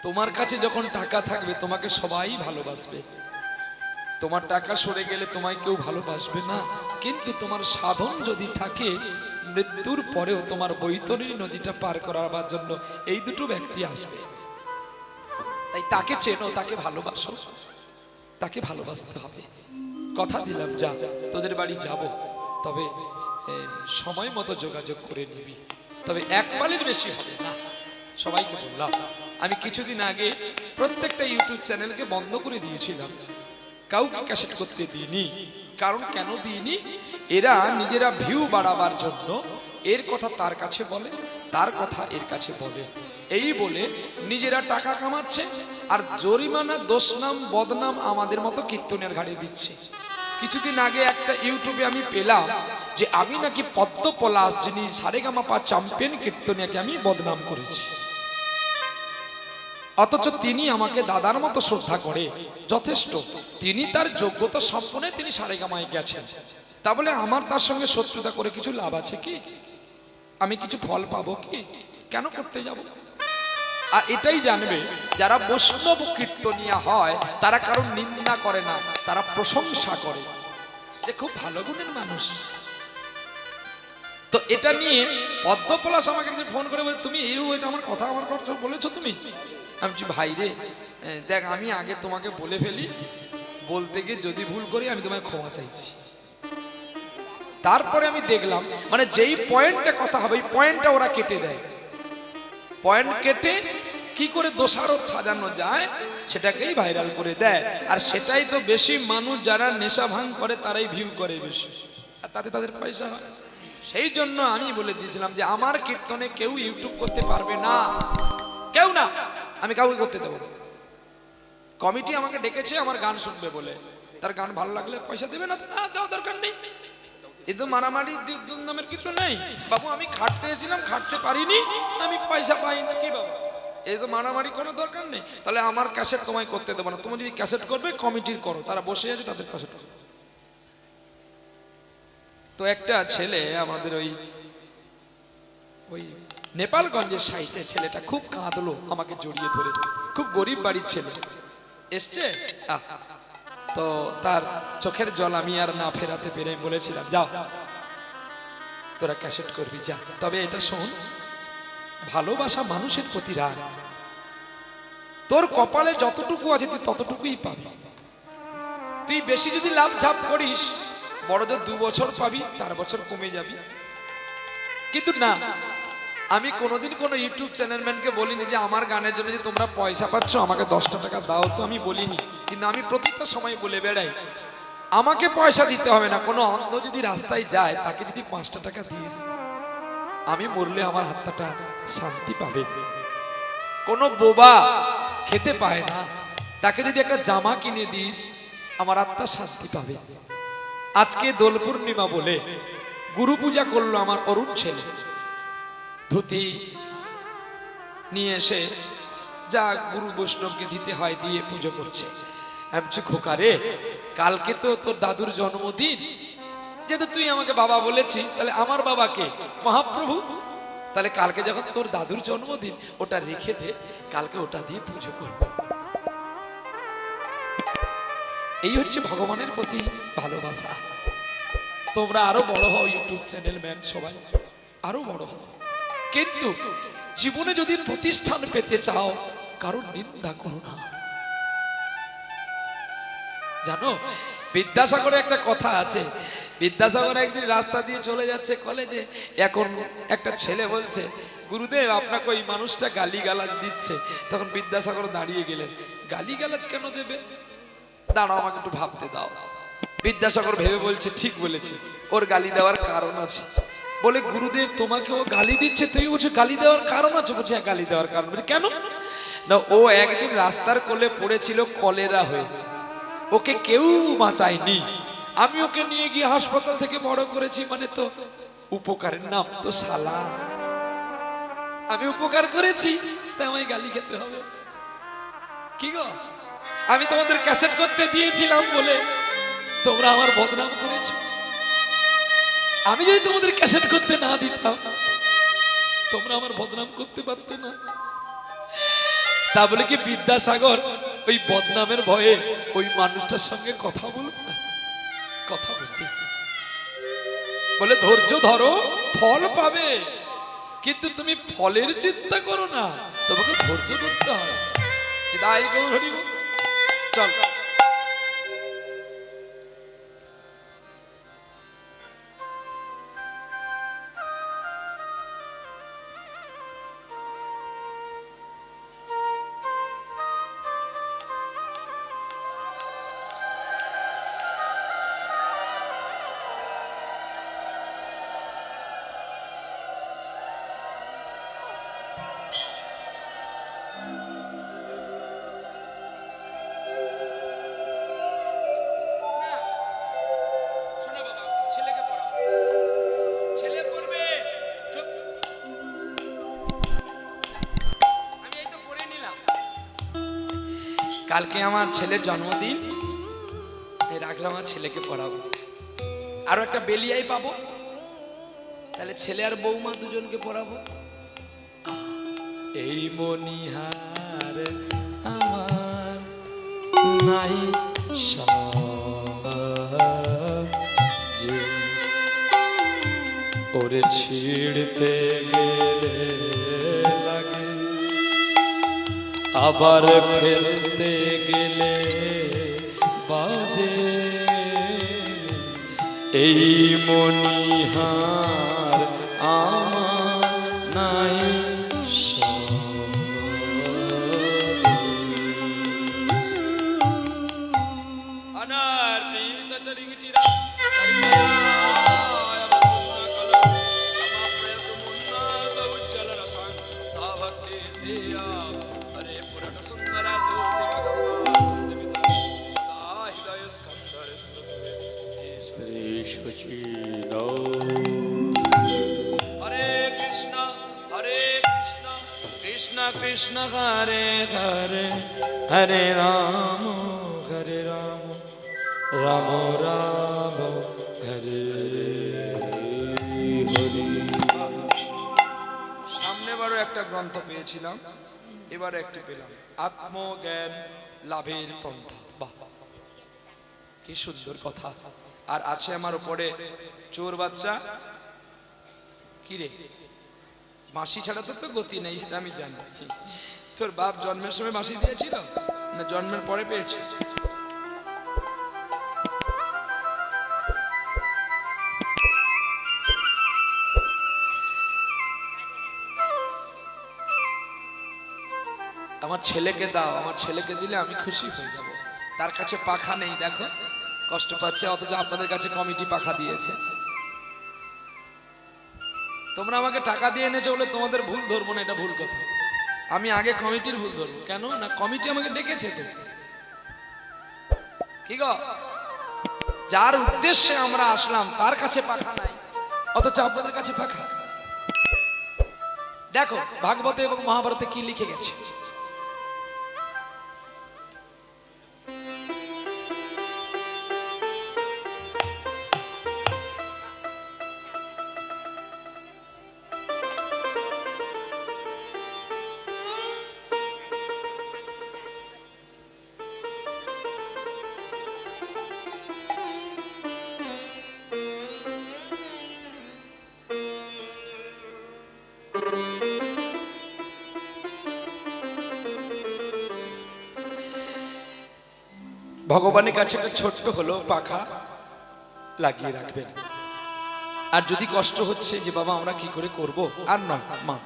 তোমার কাছে যখন টাকা থাকবে তোমাকে সবাই ভালোবাসবে, তোমার টাকা সরে গেলে তোমায় কেউ ভালোবাসবে না। কিন্তু তোমার সাধন যদি থাকে, মৃত্যুর পরেও তোমার বৈতরণী নদীটা পার করাবার জন্য এই দুটো ব্যক্তি আসবে। তাই তাকে চেনো, তাকে ভালোবাসো, তাকে ভালোবাসতে হবে। কথা দিলাম যা তোদের বাড়ি যাব, তবে সময় মতো যোগাযোগ করে নিবি, তবে এক পালের বেশি হবে না। সবাইকে বললাম, আমি কিছুদিন আগে প্রত্যেকটা ইউটিউব চ্যানেলকে বন্ধ করে দিয়েছিলাম, কাউকে ক্যাসেট করতে দিইনি। কারণ কেন দিইনি? এরা নিজেরা ভিউ বাড়াবার জন্য এর কথা তার কাছে বলে, তার কথা এর কাছে বলে, এই বলে নিজেরা টাকা কামাচ্ছে, আর জরিমানা, দোষনাম, বদনাম আমাদের মতো কীর্তনের ঘাড়ে দিচ্ছে। কিছুদিন আগে একটা ইউটিউবে আমি পেলাম যে আমি নাকি পদ্ম পলাশ, যিনি সারেগামাপা চ্যাম্পিয়ন কীর্তনিয়াকে আমি বদনাম করেছি। অথচ তিনি আমাকে দাদার মতো শ্রদ্ধা করে, যথেষ্ট। তিনি তার যোগ্যতা সম্পন্ন, তিনি সারেগামায় গেছেন। তা বলে আমার তার সঙ্গে শত্রুতা করে কিছু লাভ আছে কি? আমি কিছু ফল পাবো কি? কেন করতে যাব? আর এটাই জানবে, যারা বৈষ্ণব কীর্তনিয়া হয় তারা কারণ নিন্দা করে না, তারা প্রশংসা করে যে খুব ভালো গুণের মানুষ। তো এটা নিয়ে পদ্মপলাশ আমাকে ফোন করে বলে, তুমি এটা আমার কথা বলেছো তুমি? আমি বলছি, ভাই রে দেখ, আমি আগে তোমাকে বলে ফেলি, বলতে গিয়ে যদি ভুল করি আমি তোমায় ক্ষমা চাইছি। তারপরে আমি দেখলাম, মানে যেই পয়েন্টটা কথা হবে এই পয়েন্টটা ওরা কেটে দেয়। পয়েন্ট কেটে কি করে দোষারোপ সাজানো যায় সেটাকেই ভাইরাল করে দেয়। আর সেটাই তো বেশি মানুষ যারা নেশা ভাঙ করে তারাই ভিউ করে বেশি, আর তাতে তাদের পয়সা হয়। সেই জন্য আমি বলে দিয়েছিলাম যে আমার কীর্তনে কেউ ইউটিউব করতে পারবে না, কেউ না, আমি কাউকে করতে দেবো না। কমিটি আমাকে ডেকেছে আমার গান শুনবে বলে, তার গান ভালো লাগলে পয়সা দেবে না, দেওয়া দরকার নেই। এ তো মারামারি নামের কিছু নেই বাবু। আমি খাটতে এসেছিলাম, খাটতে পারিনি, আমি পয়সা পাই না, কি বাবু? এই তো মারামারি কোনো দরকার নেই। তাহলে আমার ক্যাসেট তোমায় করতে দেবো না। তুমি যদি ক্যাসেট করবে কমিটির করো, তারা বসে আছে, তাদের ক্যাসেট করো। তো একটা ছেলে আমাদের ওই নেপালগঞ্জের সাইটে, ছেলেটা খুব কাঁদলো আমাকে জড়িয়ে ধরে, খুব গরিব বাড়ির ছেলে এসছে। তো তার চোখের জল আমি আর না ফেরাতে পেরে বলেছিলাম, যাও তোরা ক্যাসেট করবি যা, তবে এটা শোন, ভালোবাসা মানুষের প্রতি রাগ, তোর কপালে যতটুকু আছে তুই ততটুকুই পাবি। তুই বেশি যদি লাভ ঝাপ করিস, বড়দের 2 বছর পাবি, 4 বছর কমে যাবি। কিন্তু না, আমি কোনোদিন কোনো ইউটিউব চ্যানেলম্যানকে বলিনি যে আমার গানের জন্য যে তোমরা পয়সা পাচ্ছ আমাকে 10টা টাকা দাও, তো আমি বলিনি। কিন্তু আমি প্রত্যেকটা সময় বলে বেড়াই, আমাকে পয়সা দিতে হবে না। কোনো অন্ধ যদি রাস্তায় যায় তাকে যদি 5টা টাকা দিস, আমি মরলে আমার হাতটা শান্তি পাবে। কোনো বোবা খেতে পায় না, তাকে যদি একটা জামা কিনে দিস, আমার আত্মা শান্তি পাবে। আজকে দোল পূর্ণিমা বলে গুরু পূজা করলো আমার অরুণ ছেলে, ধুতি নিয়ে এসে যা গুরু বৈষ্ণবকে দিতে হয় দিয়ে পুজো করছে। আমি বলছি, খোকা রে, কালকে তো তোর দাদুর জন্মদিন, যেহেতু তুই আমাকে বাবা বলেছিস, তাহলে আমার বাবাকে মহাপ্রভু, তাহলে কালকে যখন তোর দাদুর জন্মদিন ওটা রেখে দে, কালকে ওটা দিয়ে পুজো করবো। এই হচ্ছে ভগবানের প্রতি ভালোবাসা। তোমরা আরো বড় হও, ইউটিউব চ্যানেল ম্যান সবাই আরো বড় হও, কিন্তু জীবনে যদি প্রতিষ্ঠান পেতে চাও কারণ নিন্দা করো না। জানো, বিদ্যাসাগরে একটা কথা আছে। বিদ্যাসাগর একদিন রাস্তা দিয়ে চলে যাচ্ছে কলেজে, এখন একটা ছেলে বলছে, গুরুদেব আপনাকে ওই মানুষটা গালিগালাজ দিচ্ছে। তখন বিদ্যাসাগর দাঁড়িয়ে গেলেন, গালিগালাজ কেন দেবে, দাঁড়াও আমাকে একটু ভাবতে দাও। বিদ্যাসাগর ভেবে বলছে, ঠিক বলেছে, ওর গালি দেওয়ার কারণ আছে। বলে, গুরুদেব তোমাকে ও গালি দিচ্ছে, তুমি বলছো গালি দেওয়ার কারণ আছে? বলছে, হ্যাঁ গালি দেওয়ার কারণ। বলছে, কেন? না, ও একদিন রাস্তার কোলে পড়েছিল কলেরা হয়ে, ওকে কেউ বাঁচায়নি, আমি ওকে নিয়ে গিয়ে হাসপাতাল থেকে বড় করেছি, মানে তো উপকারের নাম তো শালা, আমি উপকার করেছি, তাই আমায় গালি খেতে হবে? কি গো, আমি তোমাদের ক্যাসেট করতে দিয়েছিলাম বলে তোমরা আমার বদনাম করেছো। আমি যদি তোমাদের ক্যাসেট করতে না দিতাম তোমরা আমার বদনাম করতে পারতে না। তা বলে কি বিদ্যাসাগর ওই বদনামের ভয়ে ওই মানুষটার সঙ্গে কথা বলবে না? কথা বলবে, বলে ধৈর্য ধরো, ফল পাবে, কিন্তু তুমি ফলের চিন্তা করো না, তোমাকে ধৈর্য ধরতে হয়। দায় গৌর হরি বল। চল কালকে আমার ছেলের জন্মদিন, রাখলাম আমার ছেলেকে পড়াবো, আরো একটা বেলিয়াই পাবো, তাহলে ছেলে আর বৌমা দুজনকে পড়াবো। এই মনিহার আমার নাই সাজে, ওরে ছিড়তে গেলে লাগে, আবার ফেলতে গেলে বাজে, এই মনিহার আমার নাই আনার পিতা চরিং চিরা কৃষ্ণ হরে হরে হরে রাম রাম রাম হরে হরি। সামনে বারো একটা গ্রন্থ পেয়েছিলাম, এবারে একটি পেলাম, আত্মজ্ঞান লাভের পন্থা। বাহ, কি সুন্দর কথা। আর আছে আমার উপরে চোর বাচ্চা, কি রে বাঁশি ছাড়া তো গতি নেই, সেটা আমি জানি। তোর বাপ জন্মের সময় বাঁশি দিয়েছিল না জন্মের পরে পেয়েছে? আমার ছেলেকে দাও, আমার ছেলেকে দিলে আমি খুশি হয়ে যাব। তার কাছে পাখা নেই, দেখো কষ্ট পাচ্ছে, অথচ আপনাদের কাছে কমিটি পাখা দিয়েছে। তোমরা আমাকে টাকা দিয়ে এনেছো বলে তোমাদের ভুল ধরবো না, এটা ভুল কথা। আমি আগে কমিটির ভুল ধরবো। কেন না, কমিটি আমাকে ডেকেছে তো, কি গো, যার উদ্দেশ্যে আমরা আসলাম তার কাছে পাখা নাই, অথচ আপনাদের কাছে পাখা। দেখো ভাগবতে এবং মহাভারতে কি লিখে গেছে। ভগবানের কাছে একটা ছোট্ট হলো পাখা লাগিয়ে রাখবেন। আর যদি কষ্ট হচ্ছে যে বাবা আমরা কি করে করব, আর নয় মা,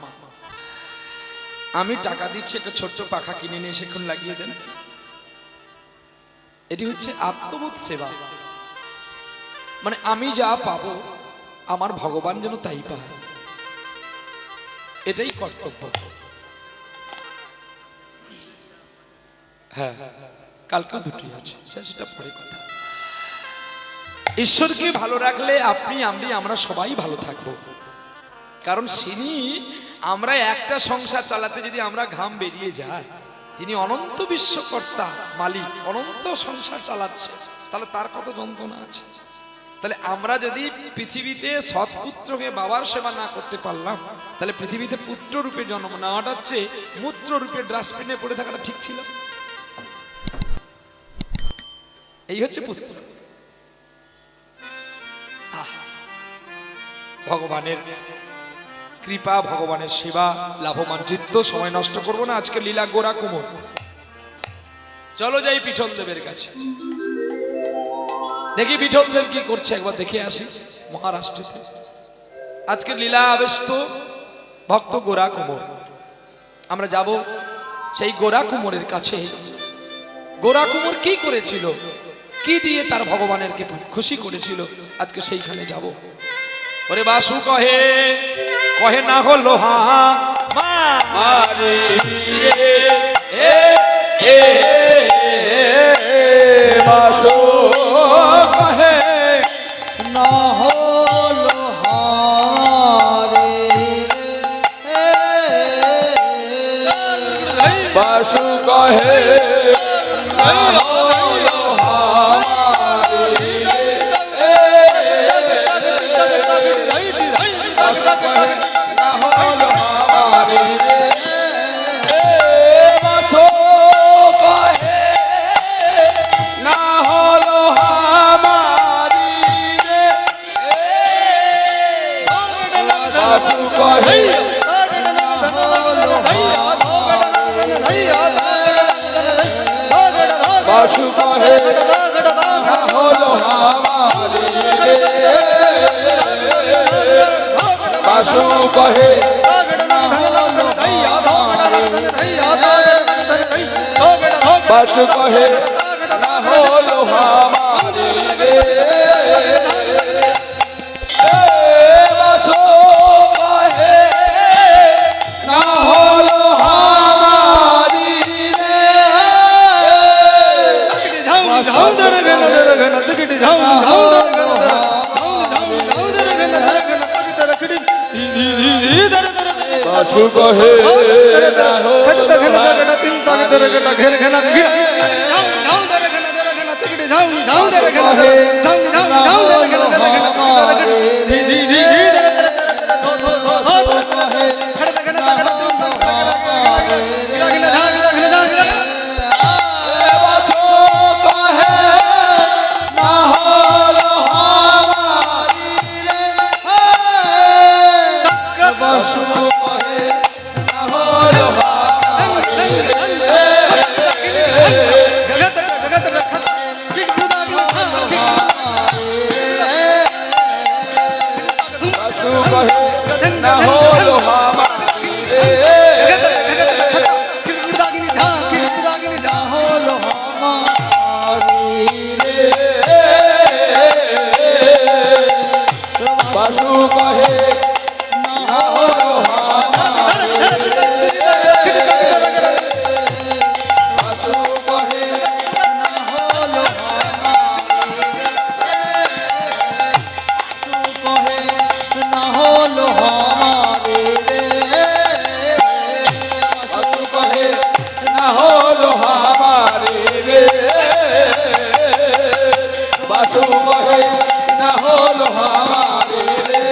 আমি টাকা দিচ্ছি, একটা ছোট্ট পাখা কিনে নিয়ে সেখান লাগিয়ে দেন। এটি হচ্ছে আত্মবোধ সেবা। মানে আমি যা পাবো আমার ভগবান যেন তাই পায়, এটাই কর্তব্য। হ্যাঁ, কালকেও দুটি আছে, সেটা পরে কথা। ঈশ্বরকে ভালো রাখলে আপনি আমরা সবাই ভালো থাকবো। কারণ তিনি, আমরা একটা সংসার চালাতে যদি আমরা ঘাম বেরিয়ে যায়, তিনি অনন্ত বিশ্বকর্তা মালিক, অনন্ত সংসার চালাচ্ছে, তাহলে তার কত যন্ত্রণা আছে। তাহলে আমরা যদি পৃথিবীতে সৎপুত্রকে বাবার সেবা না করতে পারলাম, তাহলে পৃথিবীতে পুত্র রূপে জন্ম নেওয়াটা হচ্ছে মূত্র রূপে ডাস্টবিনে পড়ে থাকাটা ঠিক ছিল? এই হচ্ছে পুত্র। ভগবানের কৃপা, ভগবানের সেবা, লাভবান চিত্ত। সময় নষ্ট করব না, আজকে লীলা গোরা কুমোর। চলো যাই পিঠল দেবের কাছে, দেখি পিঠল দেব কি করছে, একবার দেখে আসি মহারাষ্ট্রতে। আজকে লীলা আবেষ্ট ভক্ত গোরা কুমোর। আমরা যাব সেই গোরা কুমোরের কাছে। গোরা কুমোর কি করেছিল, কি দিয়ে তার ভগবানের কে খুশি করেছিল, আজকে সেইখানে যাব। ওরে বাসু কহে, কহে না হলো হা মারে রে, বাসু কহে না হলো হারে, বাসু কহে না হলো হারে, বাসু কহে না হলো হামারে, বাসু কহে না হলো হামারে, বাসু কহে না হলো হামারে, বাসু কহে না হলো হামারি রে, ঝাউ দর গন দর গন তকট ঝাউ ঝাউ দর গন দর ঝাউ দর গন দর গন তকট রখড়ি দর দর, বাসু কহে না হলো তিন তক দর গন ঘের ঘনা ঝাউ ঝাউ দর গন দর গন তকট ঝাউ ঝাউ দর গন দর ঝাউ ঝাউ ঝাউ দর গন দর গন ধি ধি ধি দর দর ধো ধো ধো ধো কহে খড় গন তক তিন তক দর গন লাগনা লাগনা লাগনা, বাসু কহে না হলো হামারি রে, বাসু কহে না হলো হামারি রে, জগত জগত রক্ষা ঠিক খুদা কি বাসু কহে না হলো হামারি রে, জগত জগত রক্ষা ঠিক খুদা কি ঝা কি খুদা কি ঝা হলো হামারি রে, বাসু কহে না হলো হামারি রে, বাসু কহে না হলো বাসু কহে না হলো হামারি রে, বাসু কহে না হলো হামারি রে,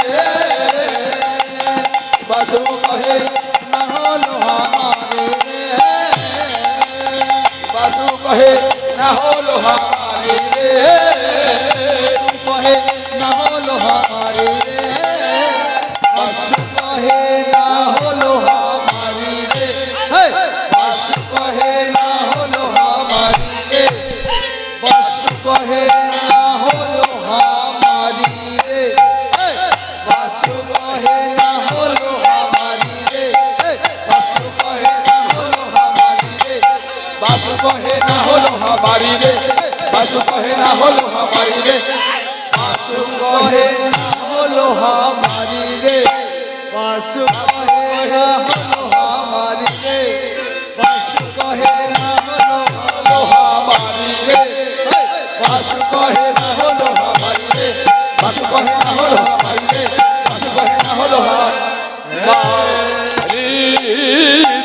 বাসু কহে না হলো হামারি রে, বাসু কহে না হলো হামারি রে, কহে না হলো হামারি রে, বাসু কহে না হলো হামারি রে, বাসু কহে না হলো হামারি রে, বাসু কহে না হলো হামারি রে, বাসু কহে না হলো হামারি রে, বাসু কহে না হলো হামারি রে, বাসু কহে না হলো হামারি রে, বাসু কহে না হলো হামারি রে, বাসু কহে না হলো হামারি রে, বাসু কহে না হলো হামারি রে, বাসু কহে না হলো হামারি রে, বাসু কহে না হলো হামারি রে, বাসু কহে না হলো হামারি রে, বাসু কহে না হলো হামারি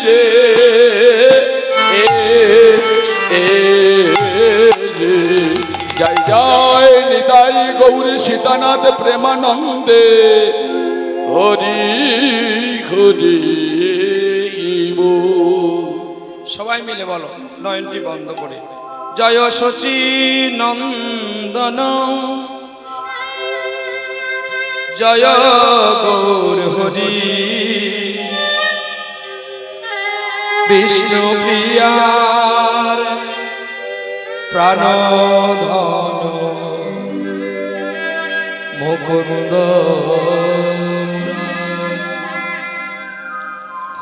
রে, জয় জয় নিতাই গৌর শ্রী সীতানাথ প্রেমানন্দে হরি হরি সবাই মিলে বলো নয়নটি বন্ধ করে। জয় শচী নন্দন জয় গৌর হরি বিষ্ণু প্রিয়ার প্রাণধন মুকুন্দ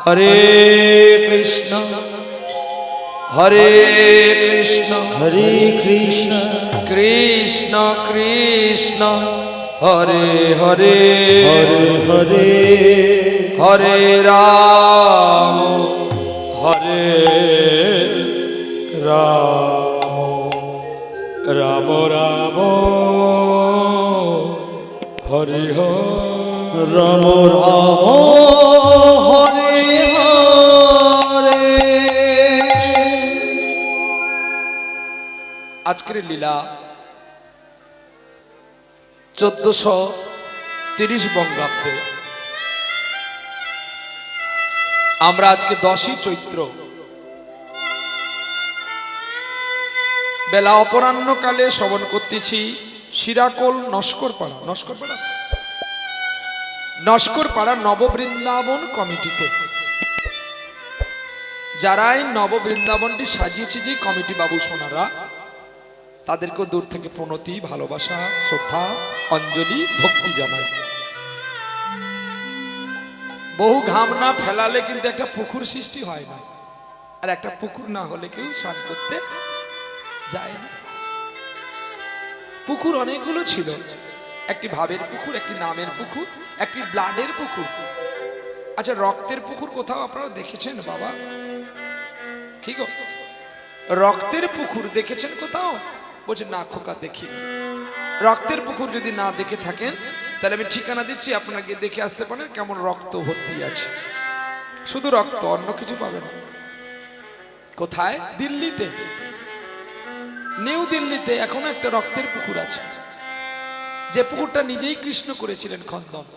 হরে কৃষ্ণ হরে কৃষ্ণ হরে কৃষ্ণ কৃষ্ণ কৃষ্ণ হরে হরে হরে হরে হরে রাম হরে রাম রাম রাম হরে হরে রাম রাম হরে হরে। আজকের লীলা 1430 বঙ্গাব্দে। আমরা আজকে 10ই চৈত্র বেলা অপরাহ্নকালে শ্রবণ করতেছি শিরাকোল নস্করপাড়া নববৃন্দাবন কমিটিতে। যারাই নববৃন্দাবনটি সাজিয়েছে যে কমিটি বাবু সোনারা, তাদেরকে দূর থেকে প্রণতি, ভালোবাসা, শ্রদ্ধা, অঞ্জলি, ভক্তি জানাই। বহু ঘাম না ফেলালে কিন্তু একটা পুকুর সৃষ্টি হয় না, আর একটা পুকুর না হলে কেউ স্নান করতে যায় না। পুকুর অনেকগুলো ছিল, একটি ভাবের পুকুর, একটি নামের পুকুর, একটি ব্লাডের পুকুর। আচ্ছা, রক্তের পুকুর কোথাও আপনারা দেখেছেন বাবা? কি গো, রক্তের পুকুর দেখেছেন কোথাও? বলছে না খোকা, দেখি। রক্তের পুকুর যদি না দেখে থাকেন তাহলে আমি ঠিকানা দিচ্ছি, আপনারা গিয়ে দেখে আসতে পারেন কেমন রক্ত ভর্তি আছে। শুধু রক্ত, অন্য কিছু পাবেন না। কোথায়? দিল্লিতে, নিউ দিল্লিতে এখনো একটা রক্তের পুকুর আছে, যে পুকুরটা নিজেই কৃষ্ণ করেছিলেন খন্দন।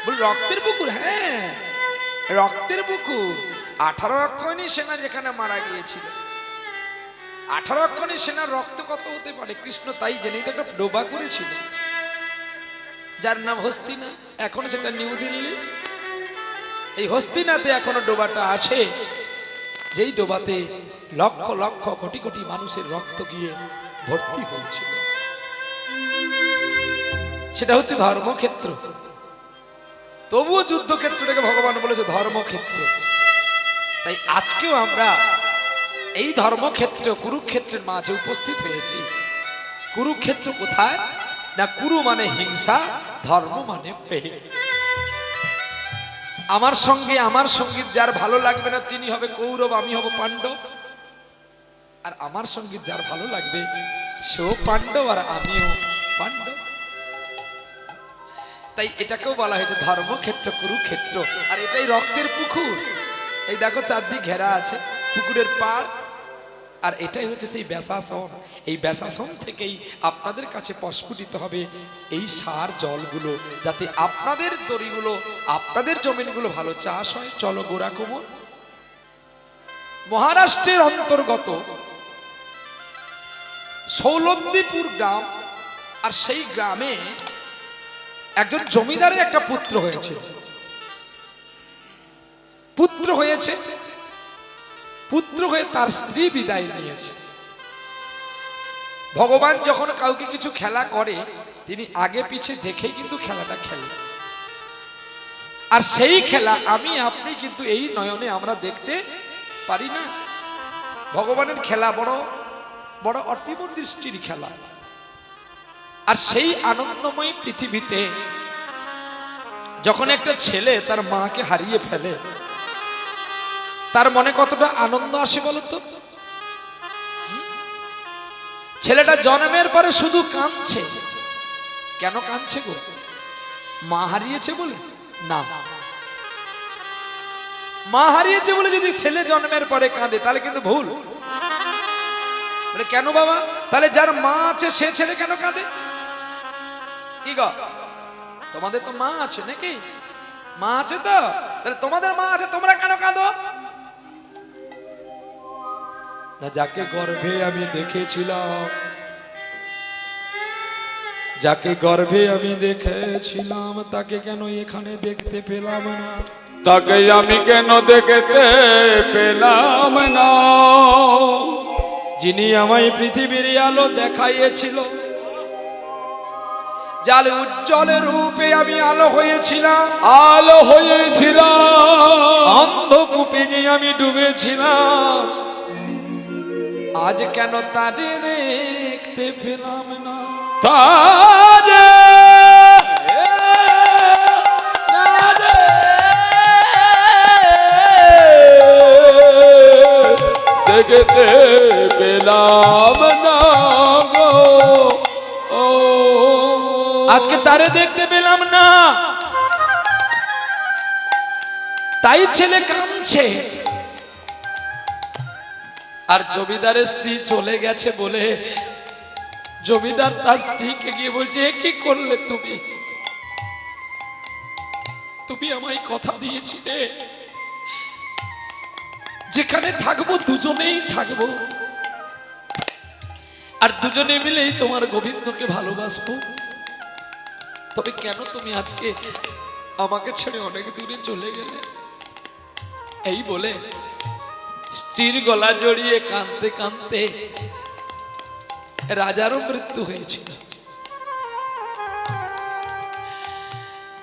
বল রক্তের পুকুর? হ্যাঁ, রক্তের পুকুর। 18 অক্ষয়ণী সেনা যেখানে মারা গিয়েছিল, 18 অক্ষয়ণী সেনার রক্ত কত হতে পারে কৃষ্ণ তাই জেনেই তো একটা ডোবা করেছিল, যার নাম হস্তিনা। এখন সেটা নিউ দিল্লি। এই হস্তিনাতে এখনো ডোবাটা আছে, যেই ডোবাতে লক্ষ লক্ষ কোটি কোটি মানুষের রক্ত গিয়ে ভর্তি হয়েছিল। সেটা হচ্ছে ধর্মক্ষেত্র। তবুও যুদ্ধক্ষেত্রটাকে ভগবান বলেছে ধর্মক্ষেত্র। তাই আজকেও আমরা এই ধর্মক্ষেত্র কুরুক্ষেত্রের মাঝে উপস্থিত হয়েছি। কুরুক্ষেত্র কোথায়? না, কুরু মানে হিংসা, ধর্ম মানে প্রেম। আমার সঙ্গীত যার ভালো লাগবে না তিনি হবে কৌরব, আমি হব পাণ্ডব। আর আমার সঙ্গীত যার ভালো লাগবে সেও পাণ্ডব আর আমিও পাণ্ডব। তাই এটাকেও বলা হয়েছে ধর্মক্ষেত্র, কুরুক্ষেত্র। আর এটাই রক্তের পুকুর। এই দেখো চারদিক ঘেরা আছে পুকুরের পাড়, আর এটাই হচ্ছে সেই ব্যাসাসন। এই ব্যাসাসন থেকেই আপনাদের কাছে প্রস্ফুটিত হবে এই সার জলগুলো, যাতে আপনাদের তরিগুলো, আপনাদের জমিনগুলো ভালো চাষ হয়। চলো গোড়া কোমর। মহারাষ্ট্রের অন্তর্গত সৌলন্দীপুর গ্রাম, আর সেই গ্রামে একজন জমিদারের একটা পুত্র হয়েছে। পুত্র হয়ে তার স্ত্রী বিদায় নিয়েছে। ভগবান যখন কাউকে কিছু খেলা করে তিনি আগে পিছে দেখেই কিন্তু খেলাটা খেলে। আর সেই খেলা আমি আপনি কিন্তু এই নয়নে আমরা দেখতে পারি না। ভগবানের খেলা বড় বড় অতীব দৃষ্টির খেলা। আর সেই আনন্দময় পৃথিবীতে যখন একটা ছেলে তার মাকে হারিয়ে ফেলে, তার মনে কতটা আনন্দ আসে বলতো? ছেলেটা জন্মের পরে শুধু কাঁদছে। কেন কাঁদছে গো? মা হারিয়েছে বলে? না, মা হারিয়েছে বলে যদি ছেলে জন্মের পরে কাঁদে তাহলে কিন্তু ভুল। বলে কেন বাবা? তাহলে যার মা আছে সে ছেলে কেন কাঁদে? কি গো, তোমাদের তো মা আছে নাকি? মা আছে তো, তাহলে তোমাদের মা আছে, তোমরা কেন কাঁদো? না, যাকে গর্ভে আমি দেখেছিলাম, যাকে গর্ভে আমি দেখেছিলাম, তাকে কেন এখানে দেখতে পেলাম না? তাকে আমি কেন দেখতে পেলাম না? যিনি আমায় পৃথিবীর আলো দেখাইয়েছিল, যার উজ্জ্বল রূপে আমি আলো হয়েছিলাম, আলো হয়েছিলাম, অন্ধকূপে গিয়ে আমি ডুবেছিলাম, আজ কেন তারে দেখতে পেলাম না? তারে দেখতে পেলাম না গো। ও আজকে তারে দেখতে পেলাম না, তাই ছেলে কাঁদছে। আর জমিদারের স্ত্রী চলে গেছে বলে জমিদার তার স্ত্রীকে গিয়ে বলছে, এ কি করলে তুমি? তুমি আমায় কথা দিয়েছিলে যেখানে থাকবো দুজনেই থাকবো, আর দুজনে মিলেই তোমার গোবিন্দকে ভালোবাসবো, তবে কেন তুমি আজকে আমাকে ছেড়ে অনেক দূরে চলে গেলে? এই বলে স্ত্রীর গলা জড়িয়ে কাঁদতে কাঁদতে রাজারও মৃত্যু হয়েছিল।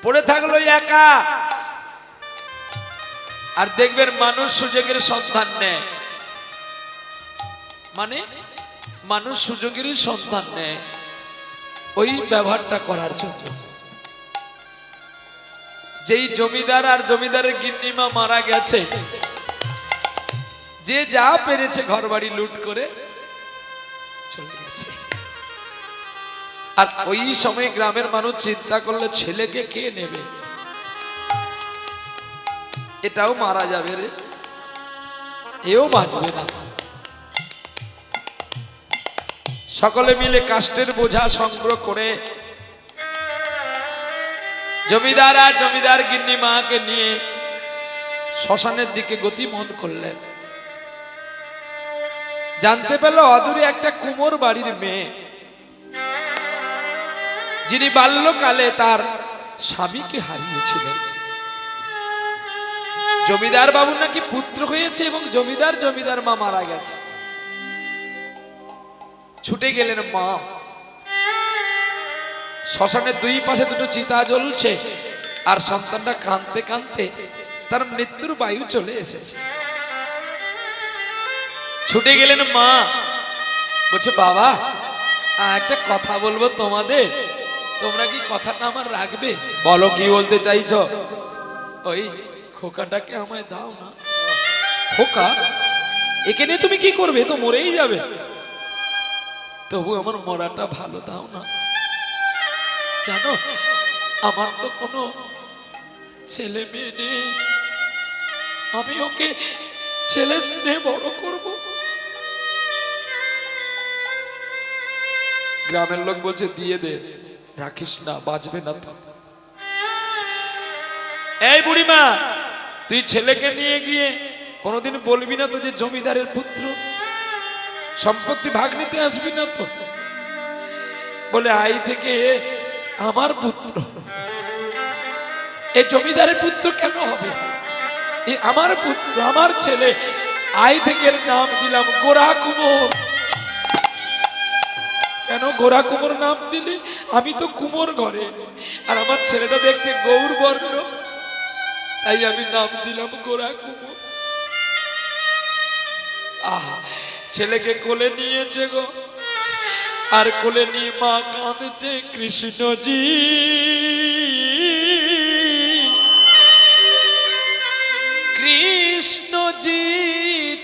পড়ে থাকলো একা। আর দেখবেন মানুষ সুযোগের সন্ধান নেয়, মানে মানুষ সুযোগেরই সন্ধান নেয় ওই ব্যবহারটা করার জন্য। যেই জমিদার আর জমিদারের গিন্নিমা মারা গেছে, যে যা পেরেছে ঘর বাড়ি লুট করে চলে গেছে। আর ওই সময় গ্রামের মানুষ চিন্তা করলে ছেলেকে কে নেবে? এটাও মারা যাবে রে, এও বাঁচবে না। সকলে মিলে কাষ্টের বোঝা সংগ্রহ করে জমিদার আর জমিদার গিন্নিমাকে নিয়ে শ্মশানের দিকে গতিমন করলেন। জানতে পেল অদূরে একটা কুমোর বাড়ির মেয়ে, যিনি বাল্যকালে তার স্বামীকে হারিয়েছিলেন। জমিদার বাবু নাকি পুত্র হয়েছে এবং জমিদার মা মারা গেছে। ছুটে গেলেন মা। শ্মশানের দুই পাশে দুটো চিতা জ্বলছে, আর সন্তানটা কাঁদতে কাঁদতে তার মৃত্যুর বায়ু চলে এসেছে। ছুটে গেলেন মা, বলছে বাবা একটা কথা বলবো তোমাদের, তোমরা কি কথাটা আমার রাখবে? বলো কি বলতে চাইছ? ওই খোকাটাকে আমায় দাও না। খোকা? একে নিয়ে তুমি কি করবে? তো মরেই যাবে। তবু আমার মরাটা ভালো দাও না। জানো আমার তো কোনো ছেলে মেয়ে নেই, আমি ওকে ছেলে স্নেহ বড় করব। গ্রামের লোক বলছে দিয়ে দে, রাখিস না, বাঁচবে না তো। এই বুড়িমা, তুই ছেলেকে নিয়ে গিয়ে কোনোদিন বলবি না তো যে জমিদারের পুত্র, সম্পত্তি ভাগ নিতে আসবি না তো? বলে আই থেকে আমার পুত্র। এই জমিদারের পুত্র কেন হবে? এই আমার পুত্র, আমার ছেলে। আই থেকে এর নাম দিলাম গোরা কুমোর। কেন গোরা কুমোর নাম দিলি? আমি তো কুমোর ঘরে, আর আমার ছেলেটা দেখতে গৌর বর্ণ, তাই আমি নাম দিলাম গোরা কুমোর। আহা, ছেলেকে কোলে নিয়েছে গো, আর কোলে নিয়ে মা কাঁদছে, কৃষ্ণজি কৃষ্ণজি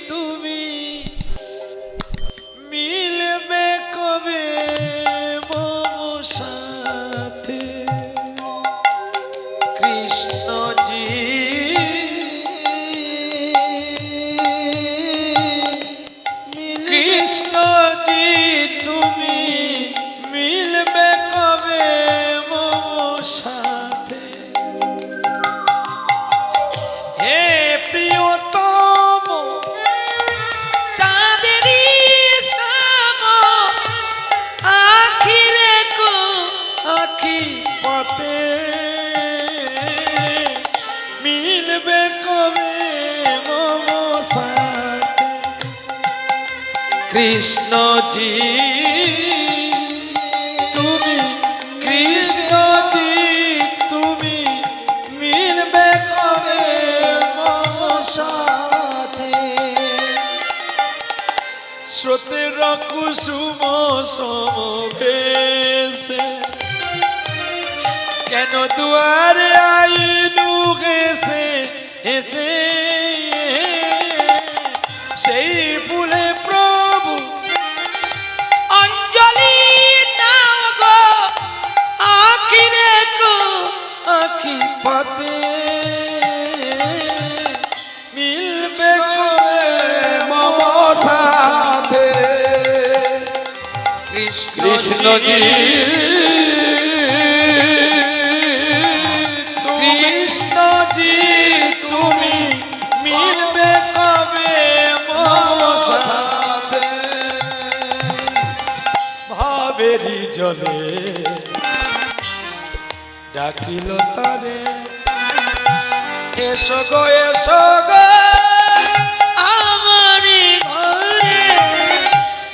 তুমি মিলবে কবে মম সাথে? কৃষ্ণজি কৃষ্ণজি কৃষ্ণজি তুমি, কৃষ্ণজি তুমি মিলবে কবে মম সাথে? স্রোতের কুসুম সমবেশে কেন দুয়ারে আইলু এসে এসে? সেই ফুলে প্রভু অঞ্জলি নাও গো, আখি রেখো আখি পাতে মিলবে কবে মম সাথে? কৃষ্ণজি কৃষ্ণজি তুমি মিলবে কবে মম সাথে? ভাবেরি জলে ডাকিল তারে, এসো গো এসো গো আমারি ঘরে।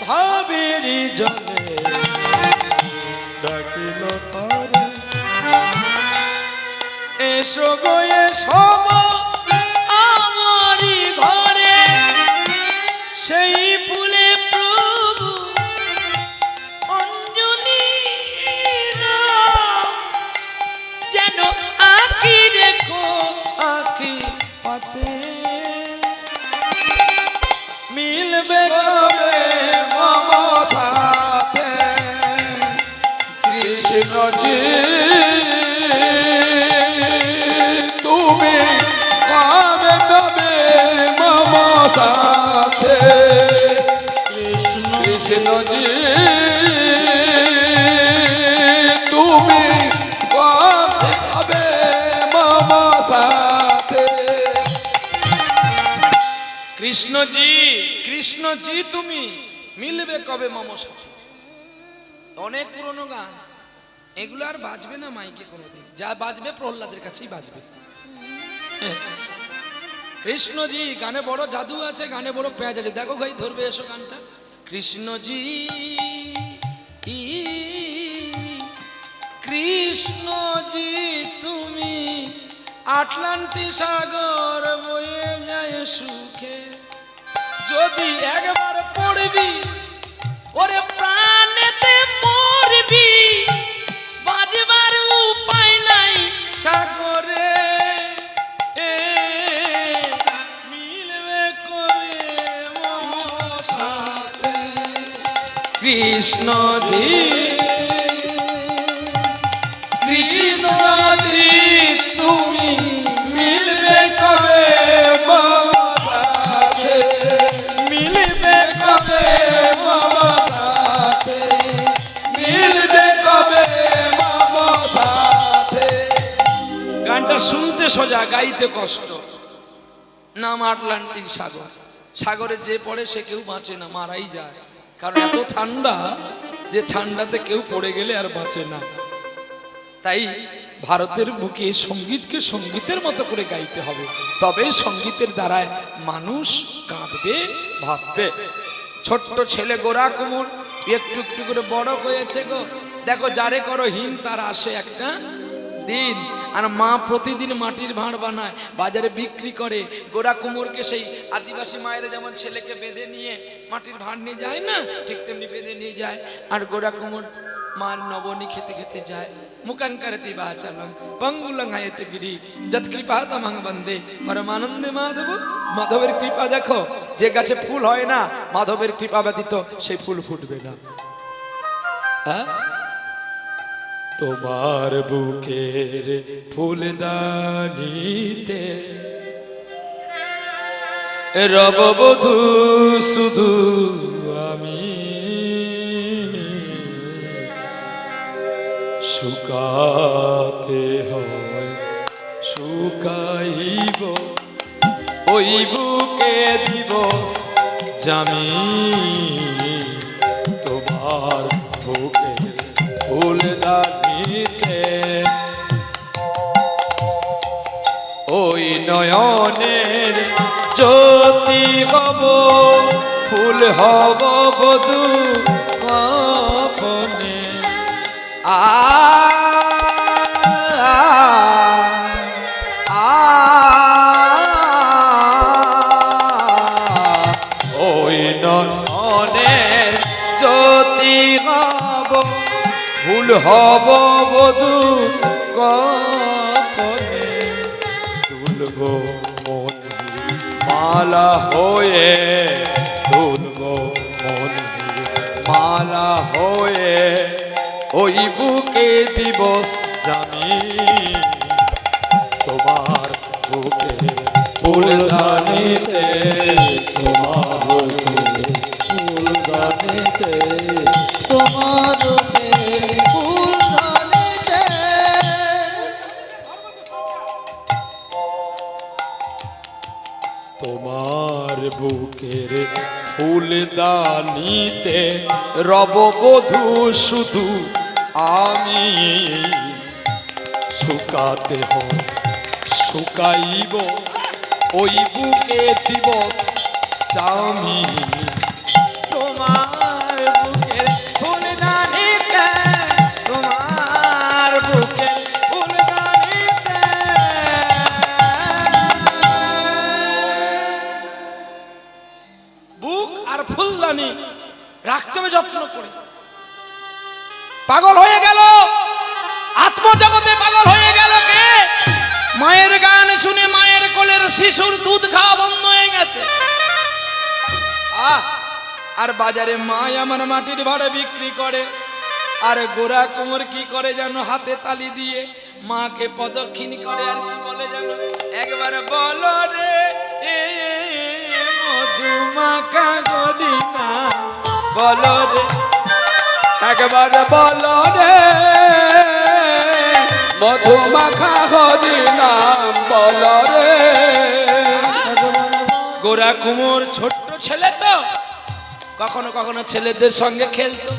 ভাবেরি জলে ডাকিল তারে, এসো গো এসো গো আমারি ঘরে। সেই ফুলে প্রভু অঞ্জলি নাও, যেন আঁকি রেখো আঁকি পাতে মিলবে কবে মম সাথে? কৃষ্ণজি তুমি পাবে কবে মম সাথে? কৃষ্ণজি তুমি পাবে কবে মম সাথে? কৃষ্ণজি কৃষ্ণজি তুমি মিলবে কবে মম সাথে? অনেক পুরনো গান, এগুলো আর বাজবে না মাইকে কোনোদিন। যা বাজবে প্রহ্লাদের কাছেই বাজবে। কৃষ্ণজি গানে বড় জাদু আছে, গানে বড় পেঁয়াজ আছে। দেখো ভাই ধরবে এসো গানটা। কৃষ্ণজি কৃষ্ণজি তুমি আটলান্টিক সাগর বয়ে যায় সুখে, যদি একবার পড়বি ওরে প্রাণেতে মরবি, বাজবার উপায় নাই সাগরে। মিলবে কবে মম সাথে? কৃষ্ণজি কৃষ্ণজি তুমি মিলবে কবে মম সাথে? মিলবে কবে মম সাথে? মিলবে কবে মম সাথে? গানটা শুনতে সোজা, গাইতে কষ্ট। নাম আটলান্টিক সাগর। সাগরে যে পড়ে সে কেউ বাঁচে না, মারাই যায়। কারণ এত ঠান্ডা যে ঠান্ডাতে কেউ পড়ে গেলে আর বাঁচে না। তাই ভারতের বুকে সঙ্গীতকে সঙ্গীতের মতো করে গাইতে হবে, তবে সঙ্গীতের দ্বারায় মানুষ কাঁদবে, ভাববে। ছোট্ট ছেলে গোরা কুমোর একটু একটু করে বড় হয়েছে গো। দেখো যারে করো হীন তার আসে একটা দিন। আর মা প্রতিদিন মাটির ভাঁড় বানায়, বাজারে বিক্রি করে। গোরা কুমোরকে সেই আদিবাসী মায়েরা যেমন ছেলেকে বেঁধে নিয়ে মাটির ভাঁড় নিয়ে যায় না, ঠিক তেমনি বেঁধে নিয়ে যায়। আর গোরা কুমোর মার নবনী খেতে খেতে যায়। মুকান করতি বাচালম পঙ্গুলং হায়তে গিরি যত কৃপা তমং বন্দে পরমানন্দে মাধব। মাধবের কৃপা দেখো, যে গাছে ফুল হয় না মাধবের কৃপা ব্যতীত সেই ফুল ফুটবে না। হ্যাঁ, তোমার বুকের ফুলদানিতে রববধূ শুধু আমি, শুকাতে হয় শুকাইব ওই বুকে দিবস জামি। তোমার বুকে ফুলদানিতে ওই নয়নের জ্যোতি হব ফুল হব বধূ গোপনে ওই নয়নের জ্যোতি হব ফুল হব বধূ গোপনে তুলব মন মালা হয়ে তুলব মন মালা হয়ে ওই বুকে দিবস জানি তোমার বুকে ফুলদানিতে তোমার ফুলদানিতে তোমার ফুলদানিতে তোমার বুকের ফুলদানিতে রব বধূ শুধু আমি শুকাতে হয় শুকাইব ওই বুকে দিবস চামি তোমার বুকের ফুলদানিতে তোমার বুকের ফুলদানিতে বুক আর ফুলদানি রাখতে হবে যত্ন করে। পাগল হয়ে গেল আত্মজগতে, পাগল হয়ে গেল কে? মায়ের গান শুনে মায়ের কোলের শিশুর দুধ খাওয়া বন্ধ হয়ে গেছে। আর বাজারে মায় আমার মাটির ভাড়ে বিক্রি করে, আর গোরা কোমর কি করে যেন হাতে তালি দিয়ে মাকে প্রদক্ষিণ করে, আর কি বলে যেন একবার বলো রে মধুমাখা গরিনা, বলো রে একবার বলো রে মধুমাখা হরিনাম, বলো রে। গোরা কুমোর ছোট্ট ছেলে তো, কখনো কখনো ছেলেদের সঙ্গে খেলতো,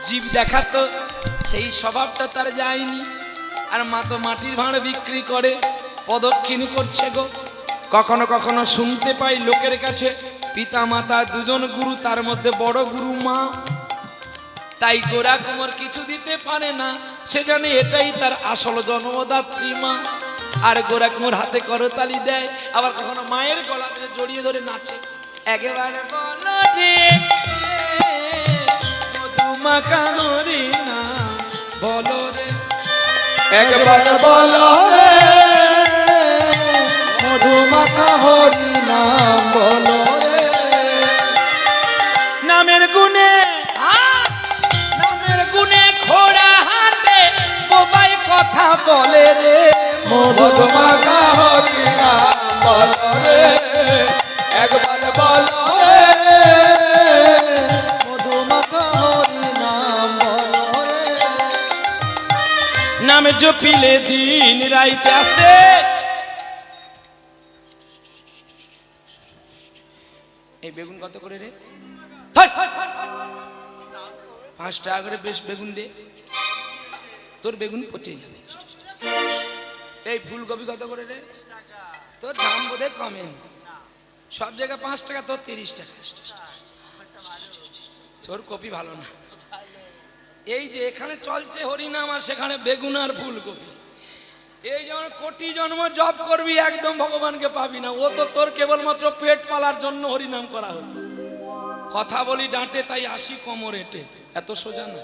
জীব দেখাতো, সেই স্বভাবটা তার যায়নি। আর মা তো মাটির ভাঁড় বিক্রি করে প্রদক্ষিণ করছে গো। কখনো কখনো শুনতে পাই লোকের কাছে পিতা মাতা দুজন গুরু, তার মধ্যে বড় গুরু মা। তাই গোরা কুমার কিছু দিতে পারে না, সে জানে এটাই তার আসল জন্মদাত্রী মা। আর গোরা কুমার হাতে করতালি দেয়, আবার কখনো মায়ের গলাতে জড়িয়ে ধরে নাচে। একেবারে বলো রে মধুমাখা হরিনা, বলো রে একবার বলো রে মধুমাখা হরিনাম, বলো রে। নামের গুণে নামের গুণে খোড়া হাতে বোবাই কথা বলে রে মধুমাখা হরিনাম, বলো রে একবার বলো রে মধুমাখা হরিনাম, বলো রে। নামে জপিলে দিন রাইতে আসতে। এই বেগুন কত করে রে? 5 টাকা করে বেশ বেগুন দে, তোর বেগুন পচে যাবে। এই ফুলকপি কত করে রে? তোর দাম বোধহয় কমে, সব জায়গায় 5 টাকা, তোর 30 টাকা। তোর কপি ভালো না। এই যে এখানে চলছে হরিনাম, আর সেখানে বেগুন আর ফুলকপি। এই যেমন কোটি জন্ম জপ করবি একদম ভগবানকে পাবি না, ও তো তোর কেবলমাত্র পেট পালার জন্য হরিনাম করা হচ্ছে। কথা বলি ডাঁটে তাই আসি কোমর হেঁটে, এত সোজা না।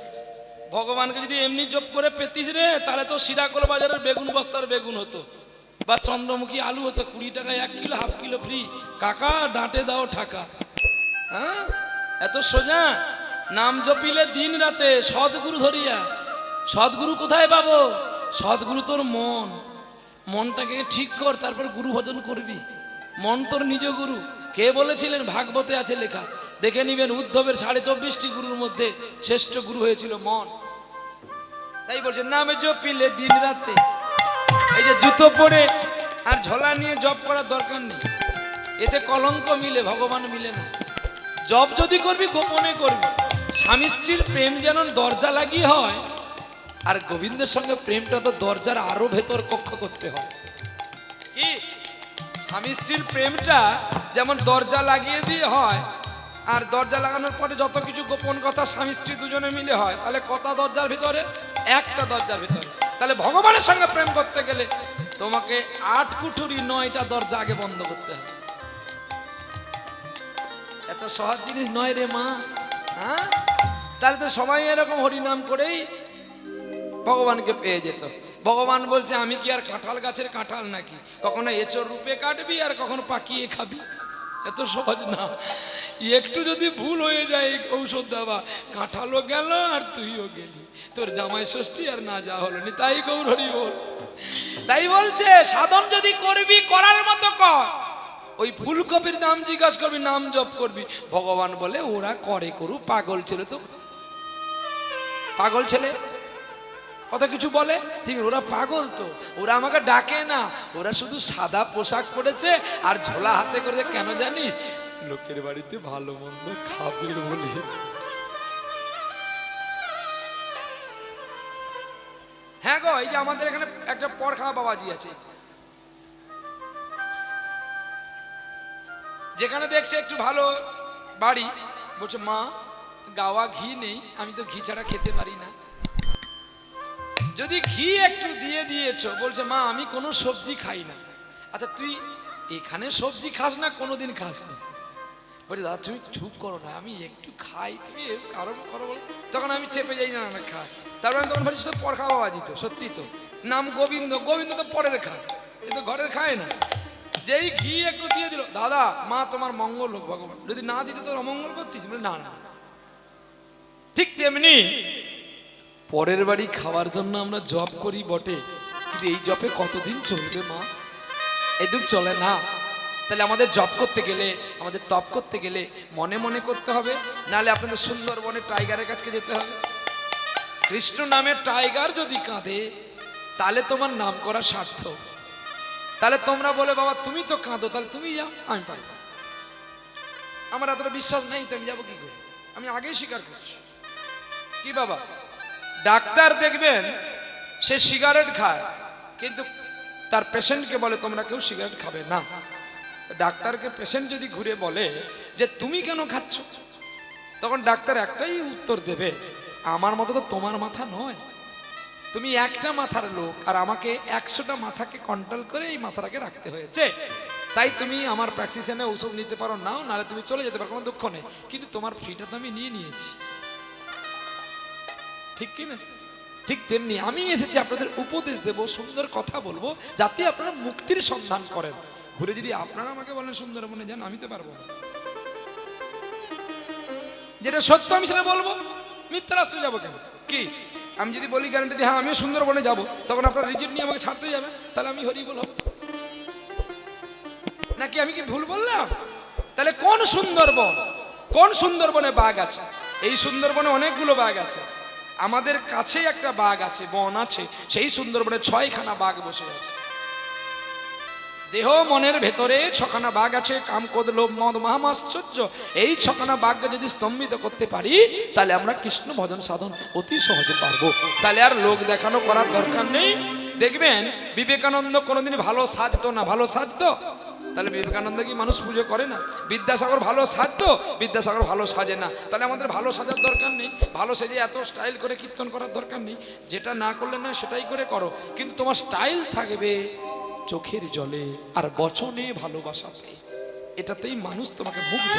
ভগবানকে যদি এমনি জপ করে পেতিস রে, তাহলে তো সিরাকল বাজারের বেগুন বস্তার বেগুন হতো, বা চন্দ্রমুখী আলু হতো 20 টাকায় 1 কিলো, হাফ কিলো ফ্রি। কাকা ডাঁটে দাও ঠাকা। হ্যাঁ, এত সোজা। নাম জপিলে দিন রাতে সদ্গুরু ধরিয়া। সদ্গুরু কোথায় পাবো? সদ্গুরু তোর মন, মনটাকে ঠিক কর, তারপর গুরু ভজন করবি। মন তোর নিজ গুরু। কে বলেছিলেন? ভাগবতে আছে লেখা, দেখে নিবেন। উদ্ধবের 24টি গুরুর মধ্যে শ্রেষ্ঠ গুরু হয়েছিল মন। তাই বলছে নামে জপিলে দিন রাতে। এই যে জুতো পরে আর ঝোলা নিয়ে জপ করার দরকার নেই, এতে কলঙ্ক মিলে, ভগবান মিলে না। জপ যদি করবি গোপনে করবি। স্বামী স্ত্রীর প্রেম যেন দরজা লাগিয়ে হয়, আর গোবিন্দের সঙ্গে প্রেমটা তো দরজার আরো ভেতর কক্ষ করতে হয়। কি স্বামী স্ত্রীর প্রেমটা যেমন দরজা লাগিয়ে দিয়ে হয়, আর দরজা লাগানোর পরে যত কিছু গোপন কথা স্বামী স্ত্রী দুজনে মিলে হয়, তাহলে কত দরজার ভিতরে? একটা দরজার ভিতরে। তাহলে ভগবানের সঙ্গে প্রেম করতে গেলে তোমাকে 8 কুঠুরি 9টা দরজা আগে বন্ধ করতে হবে। এত সহজ জিনিস নয় রে মা। হ্যাঁ, তাহলে তো সবাই এরকম হরিনাম করেই ভগবানকে পেয়ে যেত। ভগবান বলছে আমি কি আর কাঁঠাল গাছের কাঁঠাল নাকি, কখনো এঁচোড় রূপে কাটবি আর কখনো পাকিয়ে খাবি? এত সহজ না। একটু যদি ভুল হয়ে যায় ঔষধ দেওয়া, কাঁঠালও গেল আর তুইও গেলি, তোর জামাই ষষ্ঠী আর না যা হলো নি। তাই গৌর হরি বল। তাই বলছে সাধন যদি করবি করার মতো কর। ওই ফুলকপির দাম জিজ্ঞাসা করবি, নাম জপ করবি, ভগবান বলে ওরা করে করু, পাগল ছেলে তো, পাগল ছেলে কত কিছু বলে, ঠিক ওরা পাগল তো, ওরা আমাকে ডাকে না, ওরা শুধু সাদা পোশাক পরেছে আর ঝোলা হাতে করেছে। কেন জানিস? লোকের বাড়িতে ভালো মন্দ খাবে বলে। হ্যাঁ গো, এই যে আমাদের এখানে একটা পরখাওয়া বাবাজি আছে, যেখানে দেখছে একটু ভালো বাড়ি, বলছে মা গাওয়া ঘি নেই, আমি তো ঘি ছাড়া খেতে পারি না। যদি ঘি একটু দিয়ে দিয়েছো, বলছে মা আমি কোনো সবজি খাই না। আচ্ছা তুই এখানে সবজি খাস না, কোনোদিন খাস না? বলছে দাদা তুমি চুপ করো না, আমি একটু খাই, তুমি কারণ করো বলো। তখন আমি চেপে যাই না, না খাই। তারপরে আমি তখন ভাবছি তো পরখা বাবাজি তো, সত্যি তো, নাম গোবিন্দ, গোবিন্দ তো পরের খায়, এ তো ঘরের খায় না। যেই ঘি একটু দিয়ে দিল, দাদা মা তোমার মঙ্গল হোক ভগবান, যদি না দিতে তোর অমঙ্গল করতিস? বলে না না। ঠিক তেমনি পরের বাড়ি খাওয়ার জন্য আমরা জব করি বটে, কিন্তু এই জবে কতদিন চলবে মা? এদিন চলে না। তাহলে আমাদের জব করতে গেলে, আমাদের তপ করতে গেলে মনে মনে করতে হবে, নাহলে আপনাদের সুন্দরবনে টাইগারের কাছে যেতে হবে। কৃষ্ণ নামের টাইগার যদি কাঁদে, তাহলে তোমার নাম করা সার্থক। তাহলে তোমরা বলে বাবা তুমি তো কাঁদো, তাহলে তুমি যাও, আমি পারবো। আমার এতটা বিশ্বাস নেই তো আমি যাবো কি করে? আমি আগেই স্বীকার করছি। কি বাবা, ডাক্তার দেখবেন সে সিগারেট খায়, কিন্তু তার পেশেন্টকে বলে তোমরা কেউ সিগারেট খাবে না। ডাক্তারকে পেশেন্ট যদি ঘুরে বলে যে তুমি কেন খাচ্ছ, তখন ডাক্তার একটাই উত্তর দেবে, আমার মতো তো তোমার মাথা নয়, তুমি একটা মাথার লোক, আর আমাকে 100টা মাথাকে কন্ট্রোল করে এই মাথাটাকে রাখতে হয়েছে। তাই তুমি আমার প্র্যাকটিসিয়ানে ওষুধ নিতে পারো, নাও, নাহলে তুমি চলে যেতে পারো, কোনো দুঃখ নেই, কিন্তু তোমার ফ্রিটা তো আমি নিয়ে নিয়েছি। ঠিক কি না? ঠিক তেমনি আমি এসেছি আপনাদের উপদেশ দেব, সুন্দর কথা বলবো, যাতে আপনারা মুক্তির সন্ধান করেন। ঘুরে যদি আপনারা আমাকে বলেন সুন্দরবনে যান, আমি তো পারবো না। যেটা সত্য আমি সেটা বলবো, মিথ্যা রাস্তায় যাবো কেন? কি আমি যদি বলি গ্যারান্টি দিই হ্যাঁ আমিও সুন্দরবনে যাবো, তখন আপনার রিজেক্ট নিয়ে আমাকে ছাড়তে যাবে, তাহলে আমি হরি বলব নাকি? আমি কি ভুল বললাম? তাহলে কোন সুন্দরবন, কোন সুন্দরবনে বাঘ আছে? এই সুন্দরবনে অনেকগুলো বাঘ আছে। আমাদের কাছে একটা বাঘ আছে, বন আছে, সেই সুন্দরবনে 6খানা বাঘ বসে আছে। দেহ মনের ভেতরে 6খানা বাঘ আছে, কাম ক্রোধ লোভ মদ মহামাশ্চর্য। এই 6খানা বাঘকে যদি স্তম্ভিত করতে পারি, তাহলে আমরা কৃষ্ণ ভজন সাধন অতি সহজে পারবো। তাহলে আর লোক দেখানো করার দরকার নেই। দেখবেন বিবেকানন্দ কোনোদিন ভালো সাজতো না, ভালো সাজতো? তাহলে বিবেকানন্দ কি মানুষ পুজো করে না? বিদ্যাসাগর ভালো সাজতো? বিদ্যাসাগর ভালো সাজে না। তাহলে আমাদের ভালো সাজার দরকার নেই, ভালো সেজে এত স্টাইল করে কীর্তন করার দরকার নেই। যেটা না করলে না সেটাই করে করো, কিন্তু তোমার স্টাইল থাকবে চোখের জলে আর বচনে ভালোবাসাতে। এটাতেই মানুষ তোমাকে মুগ্ধ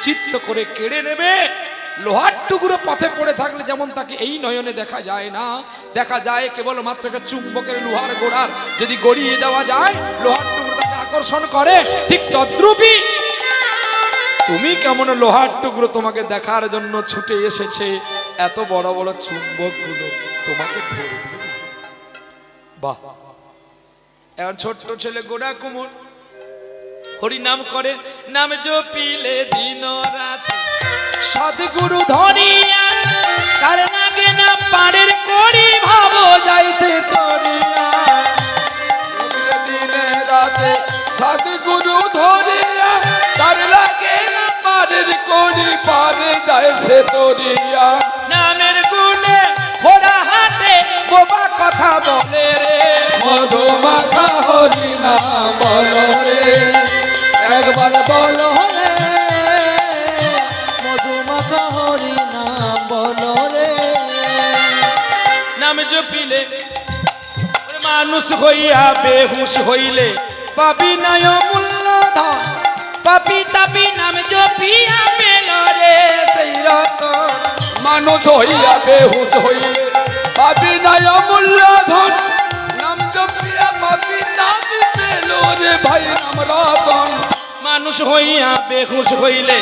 চিত্ত করে কেড়ে নেবে। লোহার টুকরো পথে পড়ে থাকলে যেমন তাকে এই নয়নে দেখা যায় না, দেখা যায় কেবল মাত্র একটা চুম্বকের লোহার গোড়ার যদি গড়িয়ে দেওয়া যায়, লোহার টুকরো তাকে আকর্ষণ করে। ঠিক তদ্রূপই তুমি কেমন লোহার টুকরো তোমাকে দেখার জন্য ছুটে এসেছে, এত বড় বড় চুম্বক গুলো তোমাকে ধরবে। বাহ! এখন ছোট্ট ছেলে গোড়া কুমোর হরি নাম করে, নাম জপিলে দিন রাত, সদ্গুরু ধরিয়া তার নাগে না পারের করি ভাব যাইতে তরিয়া। দিনে রাতে সদ্গুরু ধরিয়া তার লাগে না পারের করি পারে যায় সে তরিয়া। নামের গুণে ঘোড়া হাতে বোবা কথা বলে রে, মধুমাখা হরি নাম বলো রে, একবার বলো রে মধুমাখা হরি নাম বলো রে নাম জপিলে ওরে মানুষ হইয়া বেহুশ হইলে পাবি নাই মূল্য ধন পাপি তাপি নাম জপিয়া পেল রে সেই রতন মানুষ হইয়া বেহুশ হইলে পাবি নাই অমূল্য ধন নাম জপিয়া পাবি তাপি পেল রে ভাই নাম রতন মানুষ হইয়া বেহুশ হইলে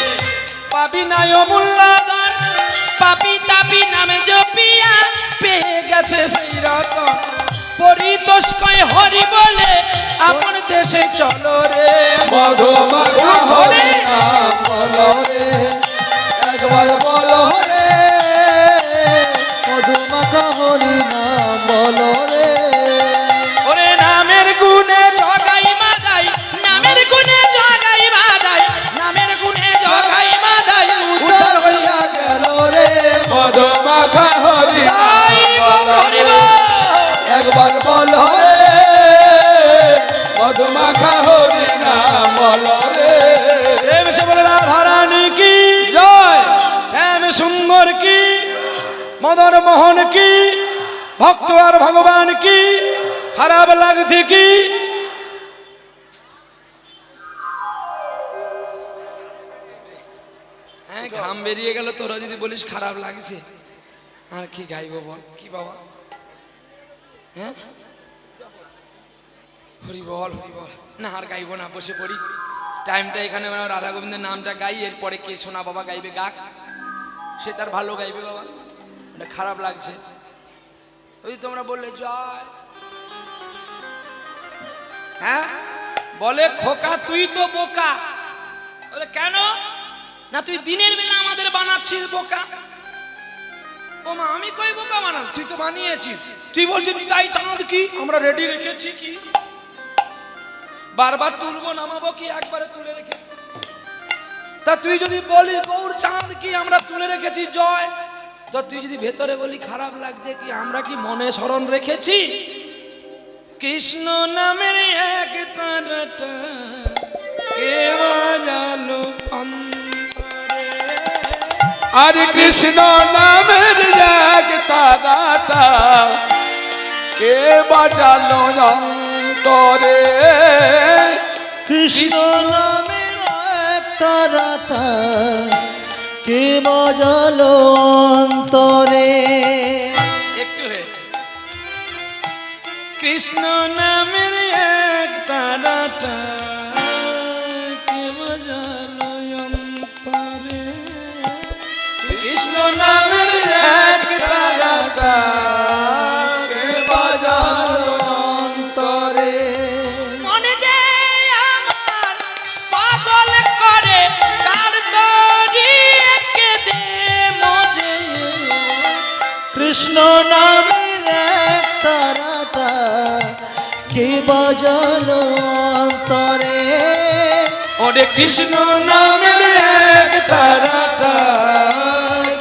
পাবি নাই অমূল্য ধন পাপি তাপি নাম জপিয়া পেয়ে গেছে সেই রতন পরিতোষ কয় হরি বলে আপন দেশে চলো রে মধুমাখা হরি নাম বলো রে একবার বলো রে মধুমাখা হরি নাম বলো রে ওরে নামের গুণে জগাই মাদাই নামের গুণে জগাই মাদাই নামের গুণে জগাই মাদাই উদ্ধার হইয়া গেল রে মধুমাখা হরি তাই হরি বল। একবার বলো রে মধুমাখা হরি নাম বলো রে প্রেম সে বলে রাধারানী কি জয় শ্যাম সুন্দর কি মদন মোহন কি ভক্ত আর ভগবান কি খারাপ লাগছে কি হ্যাঁ ঘাম বেরিয়ে গেল তোরা যদি বলিস খারাপ লাগছে আর কি গাইবো বল কি বাবা হ্যাঁ হরি বল না আর গাইবো না বসে পড়ি টাইমটা এখানে রাধা গোবিন্দের নামটা গাই এরপরে কে সোনা বাবা গাইবে গাক সে তার ভালো গাইবে বাবা এটা খারাপ লাগছে ওই তোমরা বললে জয় হ্যাঁ বলে খোকা তুই তো বোকা বলে কেন না তুই দিনের বেলা আমাদের বানাচ্ছিস বোকা ও মা আমি কই বোকা বানাম তুই তো বানিয়েছিস তুই বলছিস নিতাই চাঁদ কি আমরা রেডি রেখেছি কি বারবার তুলবো নামাবো কি একবারে তুলে রেখেছি তা তুই যদি বলিস গৌর চাঁদ কি আমরা তুলে রেখেছি জয় তো তুই যদি ভেতরে বলি খারাপ লাগছে কি আমরা কি মনে স্মরণ রেখেছি কৃষ্ণ নামের এক তারাটা কে বাজালো অন্তরে আর কৃষ্ণ নামের এক তারাটা কে বাজালো অন্তরে কৃষ্ণ নামের এক তারাটা কে বাজালো অন্তরে একটু হয়েছে কৃষ্ণ নামের এক তারাটা কে বাজালো অন্তরে কৃষ্ণ নামের এক তারাটা কে বাজালো অন্তরে মনে যে আমার পাগল করে তার তরি একে দে মজে কৃষ্ণ নামের এক তারাটা কে বাজালো অন্তরে ওরে কৃষ্ণ নামের এক তারাটা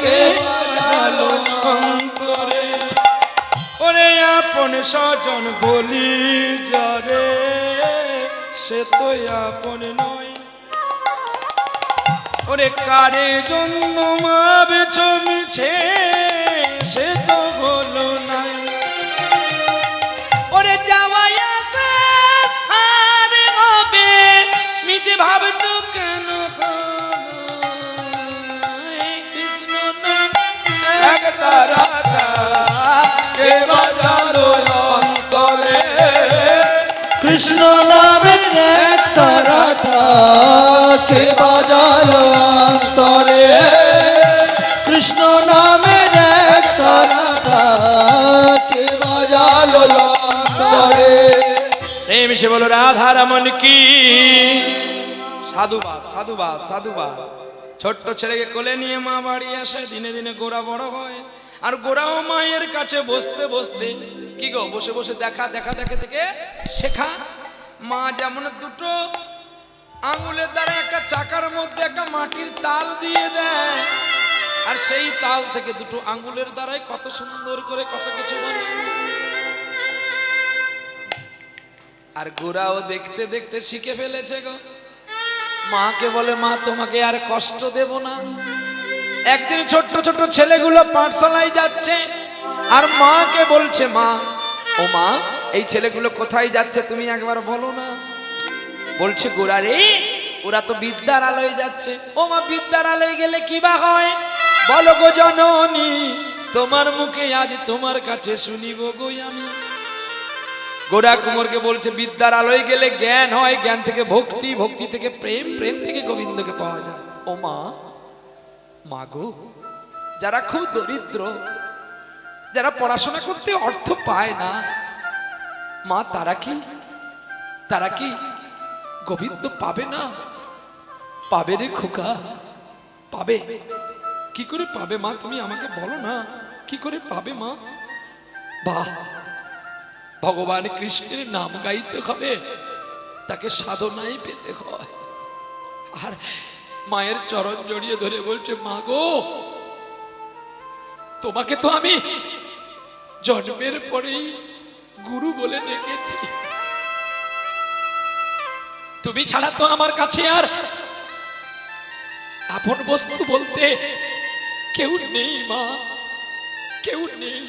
কে বাজালো অন্তরে ওরে আপন স্বজন বলি যারে সে তো আপন নয় ওরে কারে জন্য মাবে জমিছে সে তো হলো নাই ওরে যাওয়াই আছে সারে হবে মিছে ভাবছো কেন কৃষ্ণ এক তারাটা কে বাজালো অন্তরে কৃষ্ণ নামের এক তারাটা কে বাজালো অন্তরে কৃষ্ণ নামের এক তারাটা কে বাজালো অন্তরে প্রেম সে বলো রাধা রমন কি সাধুবাদ সাধুবাদ সাধুবাদ ছোট্ট ছেলেকে কোলে নিয়ে মা বাড়ি আসে দিনে দিনে গোরা বড় হয় আর গোরাও মায়ের কাছে বসতে বসতে কি গো বসে বসে দেখা দেখা দেখে থেকে শেখা মা যেমন দুটো আঙুলের দ্বারা একটা চাকার মধ্যে একটা মাটির তাল দিয়ে দেয় আর সেই তাল থেকে দুটো আঙুলের দ্বারাই কত সুন্দর করে কত কিছু বলে আর গোরাও দেখতে দেখতে শিখে ফেলেছে গো মাকে বলে, মা তোমাকে আর কষ্ট দেব না। একদিন ছোট্ট ছোট্ট ছেলেগুলো পাঠশালায় যাচ্ছে, আর মাকে বলছে, মা ও মা, এই ছেলেগুলো কোথায় যাচ্ছে তুমি একবার বলো না। বলছে, গোরা রে, ওরা তো বিদ্যার আলোয় যাচ্ছে। ও মা, বিদ্যার আলোয় গেলে কি বা হয়? বলো গো জননী, তোমার মুখে আজ তোমার কাছে শুনিব গো আমি। গোরা কুমারকে বলছে, বিদ্যার আলোয় গেলে জ্ঞান হয়, জ্ঞান থেকে ভক্তি, ভক্তি থেকে প্রেম, প্রেম থেকে গোবিন্দকে পাওয়া যায়। ও মা, মা গো, যারা খুব দরিদ্র, যারা পড়াশোনা করতে অর্থ পায় না, মা তারা কি গোবিন্দ পাবে না? পাবে রে খোকা, পাবে। কি করে পাবে মা, তুমি আমাকে বলো না, কি করে পাবে মা? বাহ, ভগবান কৃষ্ণের নাম গাইতে হবে, তাকে সাধনাই পেতে হয়। আর মায়ের চরণ জড়িয়ে ধরে বলছে, মা গো, তোমাকে তো আমি জন্মের পরেই গুরু বলে ডেকেছি, তুমি ছাড়া তো আমার কাছে আর আপন বস্তু বলতে কেউ নেই মা, কেউ নেই।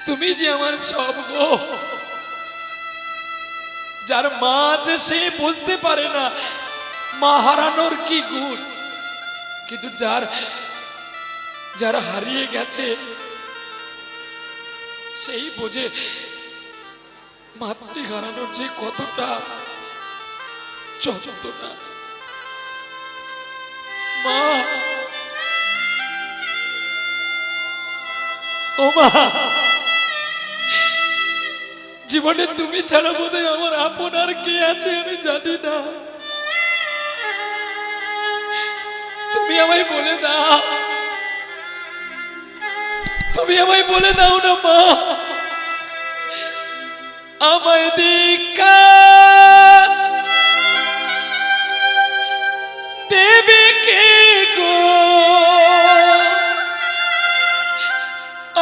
তুমি যে আমার সব গো। যার মা আছে সে বুঝতে পারে না মা হারানোর কি গুণ, কিন্তু যারা হারিয়ে গেছে সেই বোঝে মাতৃ হারানোর যে কতটা যন্ত্রণা। মা, ও মা, জীবনে তুমি ছাড়া বোধহয় আমার আপন আর কে আছে আমি জানি না। তুমি আমায় বলে দাও, তুমি আমায় বলে দাও না মা, আমায় দীক্ষা দেবে কে গো,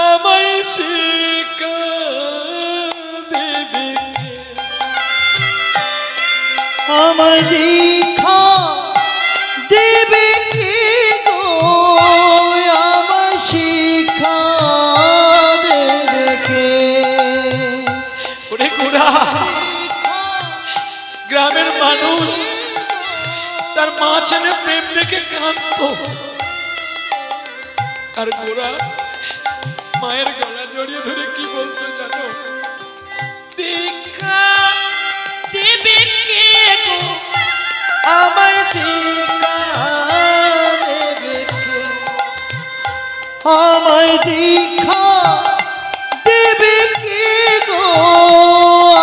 আমায় শিক্ষা দেবে কে? আমায় দীক্ষা দেবে কে গো, আমায় শিক্ষা দেবে কে? ওরে গোরা, গ্রামের মানুষ তার মা ছেলে প্রেম দেখে কাঁদতো, আর গোরা মায়ের গলা জড়িয়ে ধরে কি বলতো জানো? দীক্ষা দেবে কে গো, আমায় শিক্ষা দেবে কে? আমায় দীক্ষা দেবে কে গো,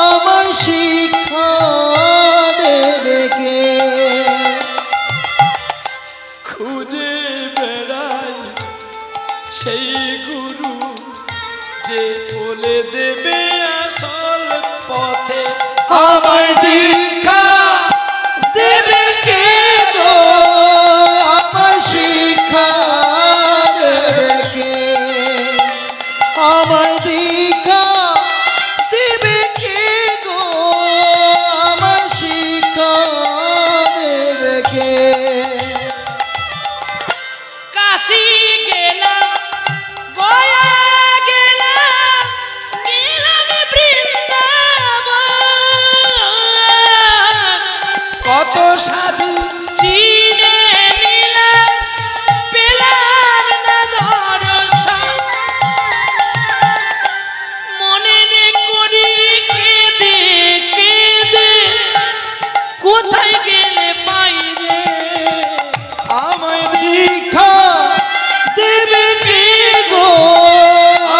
আমায় শিক্ষা দেবে কে? খুঁজে বেড়াই সেই গুরু যে বলে দেবে আসল পথে। আমায় দীক্ষা দেবে কে গো, আমায় শিক্ষা দেবে কে? আমায় দীক্ষা দেবে কে গো, আমায় শিক্ষা দেবে কে? কাশি গেলাম, গয়া গেলাম, গেলাম বৃন্দাবন, কত সাধু চিনে নিলাম, পেলাম না দর্শন, মনে নে করি কেঁদে কেঁদে, কোথায় গেলে পাই রে আমায়? দীক্ষা দেবে কে গো,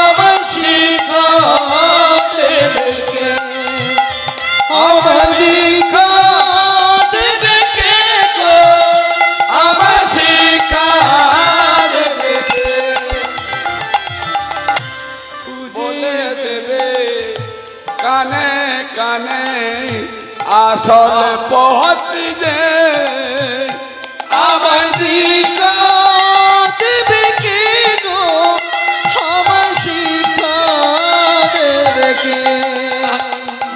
আমায় শিক্ষা দেবে কে? আমায় দীক্ষা দেবে কে গো, আমায় শিক্ষা দেবে কে? বলে দেবে কানে কানে আসল পথি যে, আমায় দীক্ষা দেবে কে গো, আমায় শিক্ষা দেবে কে?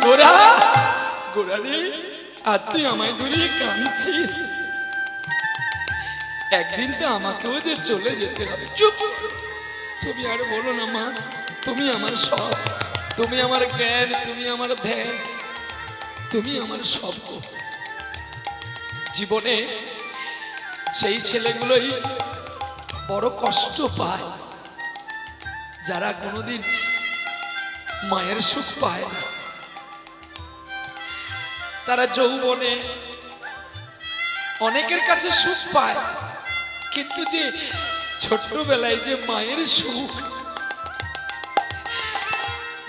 গোরা, গোরা রে, আজ তুই আমায় ধরিয়ে কাঁদছিস। একদিন তো আমাকেও যে চলে যেতে হবে। চুপ, তুমি আর বলো না মা, তুমি আমার সব, তুমি আমার জ্ঞান, তুমি আমার ধ্যান, তুমি আমার সব। জীবনে সেই ছেলেগুলোই বড় কষ্ট পায় যারা কোনোদিন মায়ের সুখ পায় না। তারা যৌবনে অনেকের কাছে সুখ পায়, কিন্তু যে ছোট্টবেলায় যে মায়ের সুখ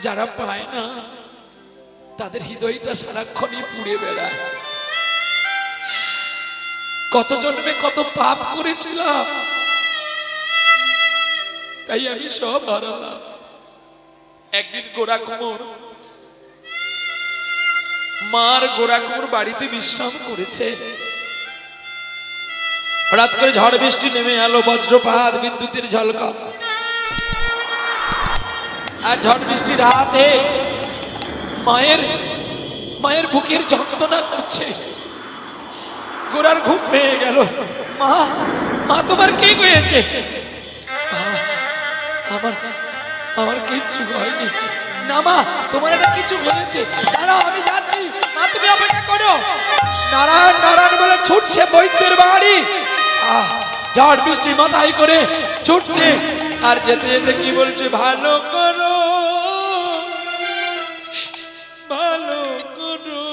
যারা পায় না, তাদের হৃদয়টা সারাক্ষণই পুড়ে বেড়ায়। কত জন্মে কত পাপ করেছিলাম, তাই আমি সব হারালাম। একদিন গোরা কুমোর, মার গোরা কুমোর বাড়িতে বিশ্রাম করেছে। হঠাৎ করে ঝড় বৃষ্টি নেমে এলো, বজ্রপাত, বিদ্যুতের ঝলকা। আর ঝড় বৃষ্টির রাতে মায়ের বুকের যন্ত্রণা করছে। গোরার ঘুম পেয়ে গেল। মা, মা তোমার কি হয়েছে? আমার কিচ্ছু হয়নি। না মা, তোমার এটা কিছু হয়েছে। দাঁড়াও, আমি যাচ্ছি। মা তুমি অপেক্ষা করো। নারায়ণ নারায়ণ বলে ছুটছে বৈদ্যের বাড়ি। ঝড় বৃষ্টি মাথায় করে ছুটছে, আর যেতে যেতে কি বলছে? ভালো করো, ভালো করো,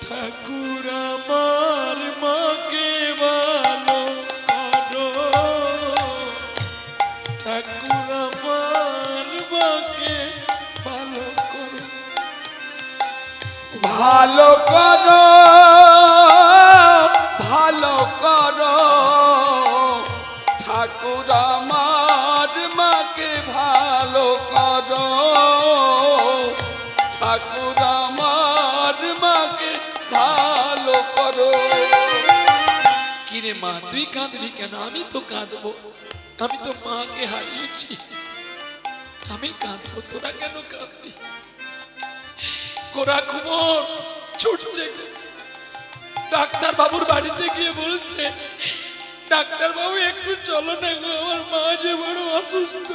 ঠাকুর আমার মাকে ভালো করো, ঠাকুর আমার মাকে ভালো করো, ভালো করো, ভালো করো, ঠাকুর আমার মাকে ভালো করো, ঠাকুর আমার মাকে ভালো করো। কিরে মা, তুই কাঁদবি কেন? আমি তো কাঁদবো, আমি তো মাকে হারিয়েছি, আমি কাঁদবো, তোরা কেন কাঁদবি? গোরা কুমোর ছুটছে, ডাক্তার বাবুর বাড়িতে গিয়ে বলছে, ডাক্তার বাবু একটু চলো না গো, আমার মা যে বড় অসুস্থ।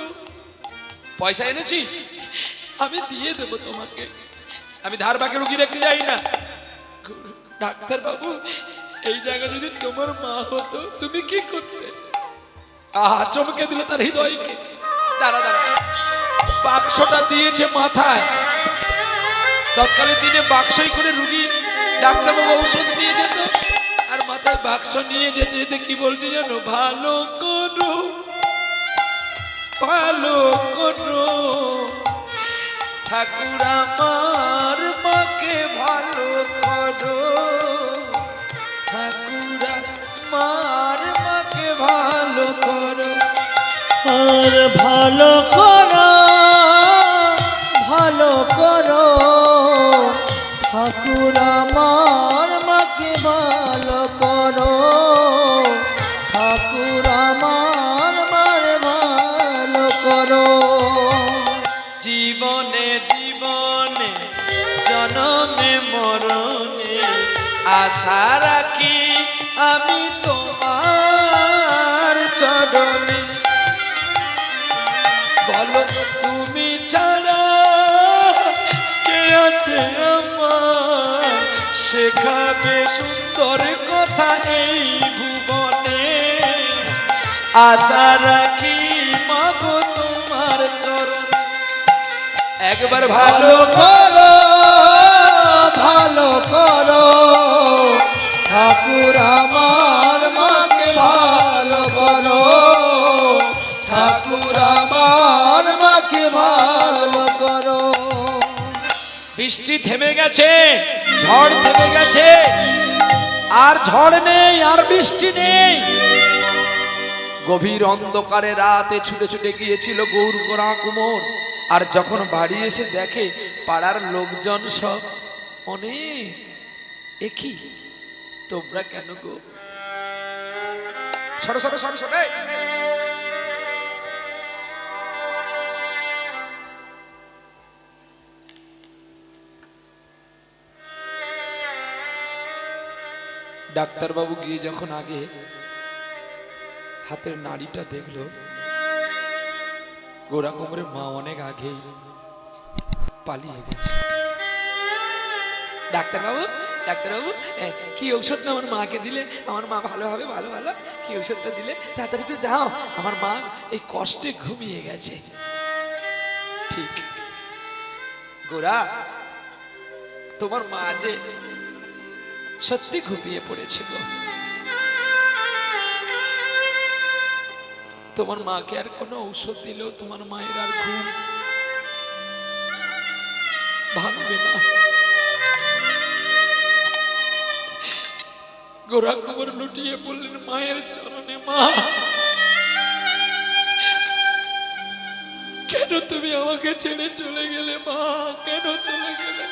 পয়সা এনেছি, আমি দিয়ে দেবো তোমাকে, আমি ধার বাকি রুগী দেখতে যাই না। ডাক্তার বাবু, এই জায়গায় যদি তোমার মা হতো তুমি কি করতে? চমকে দিল তার হৃদয়কে। দাঁড়া দাঁড়া, বাক্সটা দিয়েছে মাথায়। তৎকালীন দিনে বাক্সই করে রুগী ডাক্তারবাবু ঔষধ নিয়ে যেত, আর মাথায় বাক্স নিয়ে যেতে যেতে কি বলছে জানো? ভালো করো, ভালো করো, ঠাকুর আমার মাকে ভালো করো, ঠাকুর আমার মাকে ভালো করো। আর ভালো করো, ভালো করো, ঠাকুর আমার মাকে ভালো করো, ঠাকুর আমার মারে ভালো করো। জীবনে জীবনে জনমে মরণে আশা রাখি আমি তোমার চরণে। বলো তুমি ছাড়া কে আছে আমার, শেখাবে সুন্দর কথা এই ভুবনে। আশা রাখি মাগো তোমার চরণ। একবার ভালো করো, ভালো করো, ঠাকুর আমার মাকে ভালো করো, ঠাকুর আমার মাকে ভালো করো। বৃষ্টি থেমে গেছে, ঝড় থেমে গেছে, আর ঝড় নেই, আর বৃষ্টি নেই। গভীর অন্ধকারে রাতে ছুটে ছুটে গিয়েছিল গোরা কুমোর, আর যখন বাড়ি এসে দেখে পাড়ার লোকজন সব অনেক। একই, তোমরা কেন গো? সরো সরো সরো সরো। ডাক্তারবাবু গিয়ে যখন আগে হাতের নাড়িটা দেখলো, গোরা কোমরের মা অনেক আগেই পালিয়ে গেছে। ডাক্তারবাবু, ডাক্তারবাবু, কি ঔষধটা আমার মাকে দিলে আমার মা ভালো হবে? ভালো ভালো, কি ঔষধটা দিলে তাড়াতাড়ি করে দাও, আমার মা এই কষ্টে ঘুমিয়ে গেছে। ঠিক গোরা, তোমার মা যে সত্যি ঘুমিয়ে পড়েছিল। তোমার মাকে আর কোনো ঔষধ দিলেও তোমার মায়ের আর ঘুম ভাঙবে না। গোরা কোমর লুটিয়ে বললেন মায়ের চরণে, মা কেন তুমি আমাকে ছেড়ে চলে গেলে? মা কেন চলে গেলে?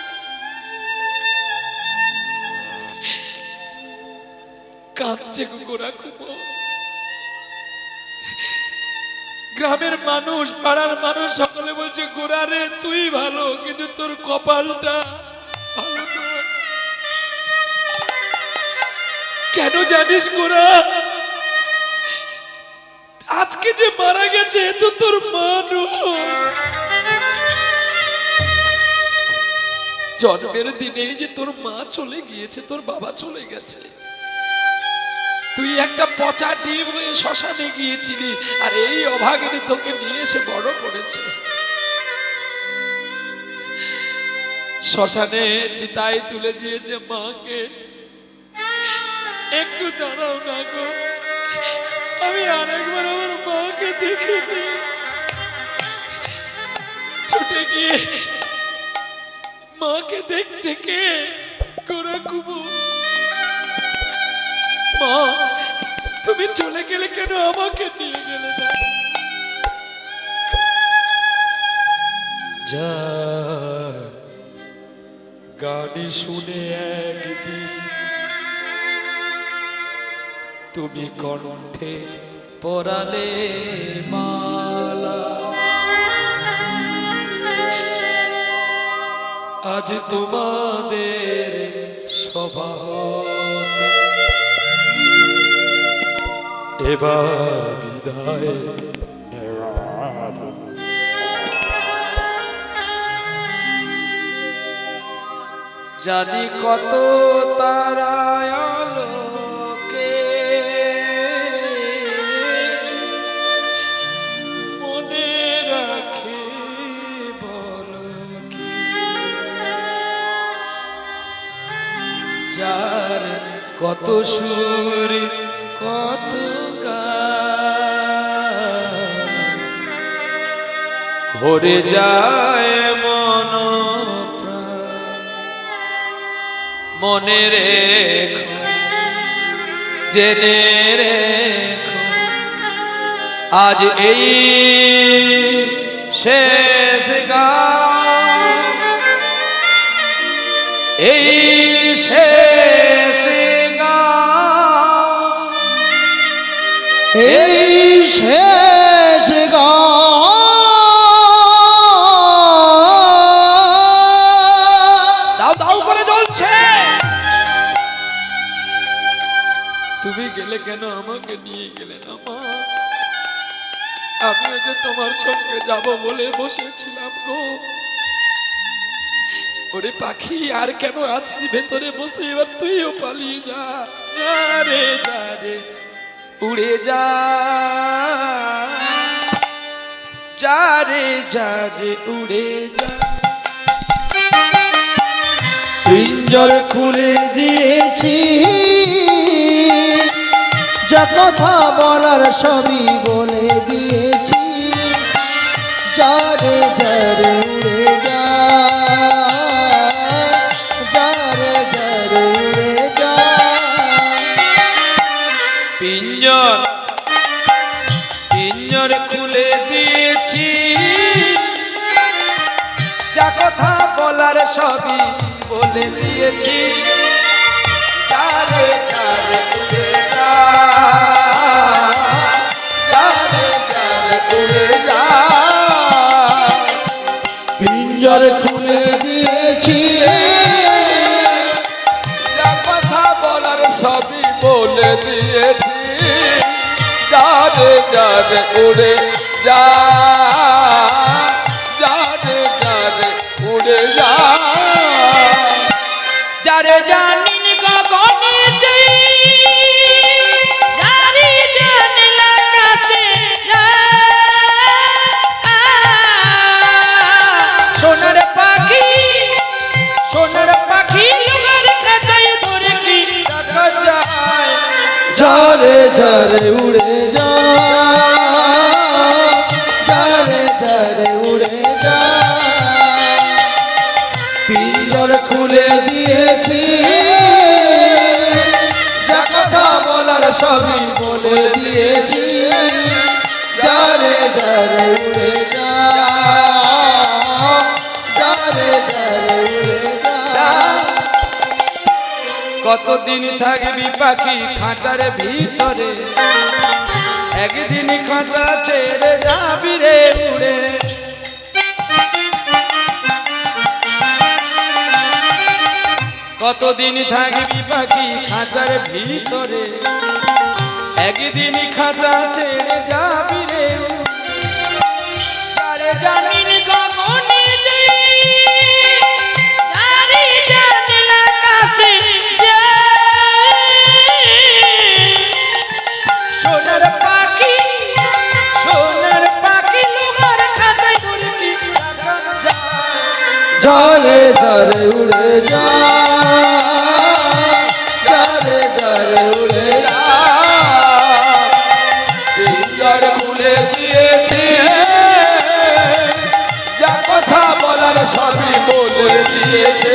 কাঁদছে গোরা কোমর। গ্রামের মানুষ, পাড়ার মানুষ সকলে বলছে গোরা রে তুই ভালো, কিন্তু তোর কপালটা ভালো নয়। কেন জানিস গোরা? আজকে যে মারা গেছে তো তোর মা নয়। জন্মের দিনেই যে তোর মা চলে গিয়েছে, তোর বাবা চলে গেছে, তুই একটা পচা ডিম হয়ে শ্মশানে গিয়েছিলি, আর এই অভাগিনী তোকে নিয়ে এসে বড় করেছে। শ্মশানে চিতায় তুলে দিয়েছে মাকে। একটু দাঁড়াও না গো, আমি আরেকবার আমার মাকে দেখিনি। ছুটে গিয়ে মাকে দেখছে কে? গোরা কুবু। মা তুমি চলে গেলে কেন, আমাকে নিয়ে গেলে না? যা গানে শুনে একদিন তুমি কণ্ঠে পরালে মালা, আজ তোমাদের স্বভাব এবার বিদায়। জানি কত তারায় আলোকে মনে রাখে বলো কি, যার কত সুর কত গান ভরে যায় মন প্রাণ। মনে রেখো, জেনে রেখো, আজ এই শেষ গান, এই শেষ গান, এই শেষ দাও দাও করে জ্বলছে। তুমি গেলে কেন, আমাকে নিয়ে গেলে না মা? আমিও যে তোমার সঙ্গে যাব বলে বসেছিলাম গো। ওরে পাখি, আর কেন আছিস ভেতরে বসে? এবার তুইও পালিয়ে যা। যা রে যা রে, উড়ে যা। যা রে যা রে, উড়ে যা। পিঞ্জর খুলে দিয়েছি, যা কথা বলার সবই বলে দিয়েছি। যারে যারে উড়ে যা, যারে যারে উড়ে যা। পিঞ্জর পিঞ্জর খুলে দিয়েছি, যা কথা বলার সবই বলে দিয়েছি। যারে যারে উড়ে যা, যারে যারে উড়ে যা। পিঞ্জর খুলে দিয়েছি, যা কথা বলার সবই বলে দিয়েছি যারে যারে উড়ে যা যারে যারে উড়ে যা যারে জানিন গগনে যাই যারে জানিল আকাশে যায় সোনার পাখি লোহার খাঁচায় ধরে কি রাখা যায় ঝরে ঝরে উড়ে যা ঝরে ঝরে উড়ে যা পিঞ্জর খুলে দিয়েছি যা কথা বলার সবই বলে দিয়েছি ঝরে ঝরে উড়ে যা ঝরে ঝরে উড়ে যা কতদিন থাকবি পাখি খাঁচার ভিতরে একদিন খাঁচা ছেড়ে যাবি রে উড়ে কতদিন থাকবি পাখি খাঁচার ভিতরে একদিন খাঁচা ছেড়ে যাবি রে যারে জানিন গগনে যাই যারে জানিল আকাশে যায় সোনার পাখি লোহার খাঁচায় ধরে কি রাখা যায় ঝরে ঝরে উড়ে যা ঝরে ঝরে উড়ে যা পিঞ্জর খুলে দিয়েছে যা কথা বলার সবই বলে দিয়েছে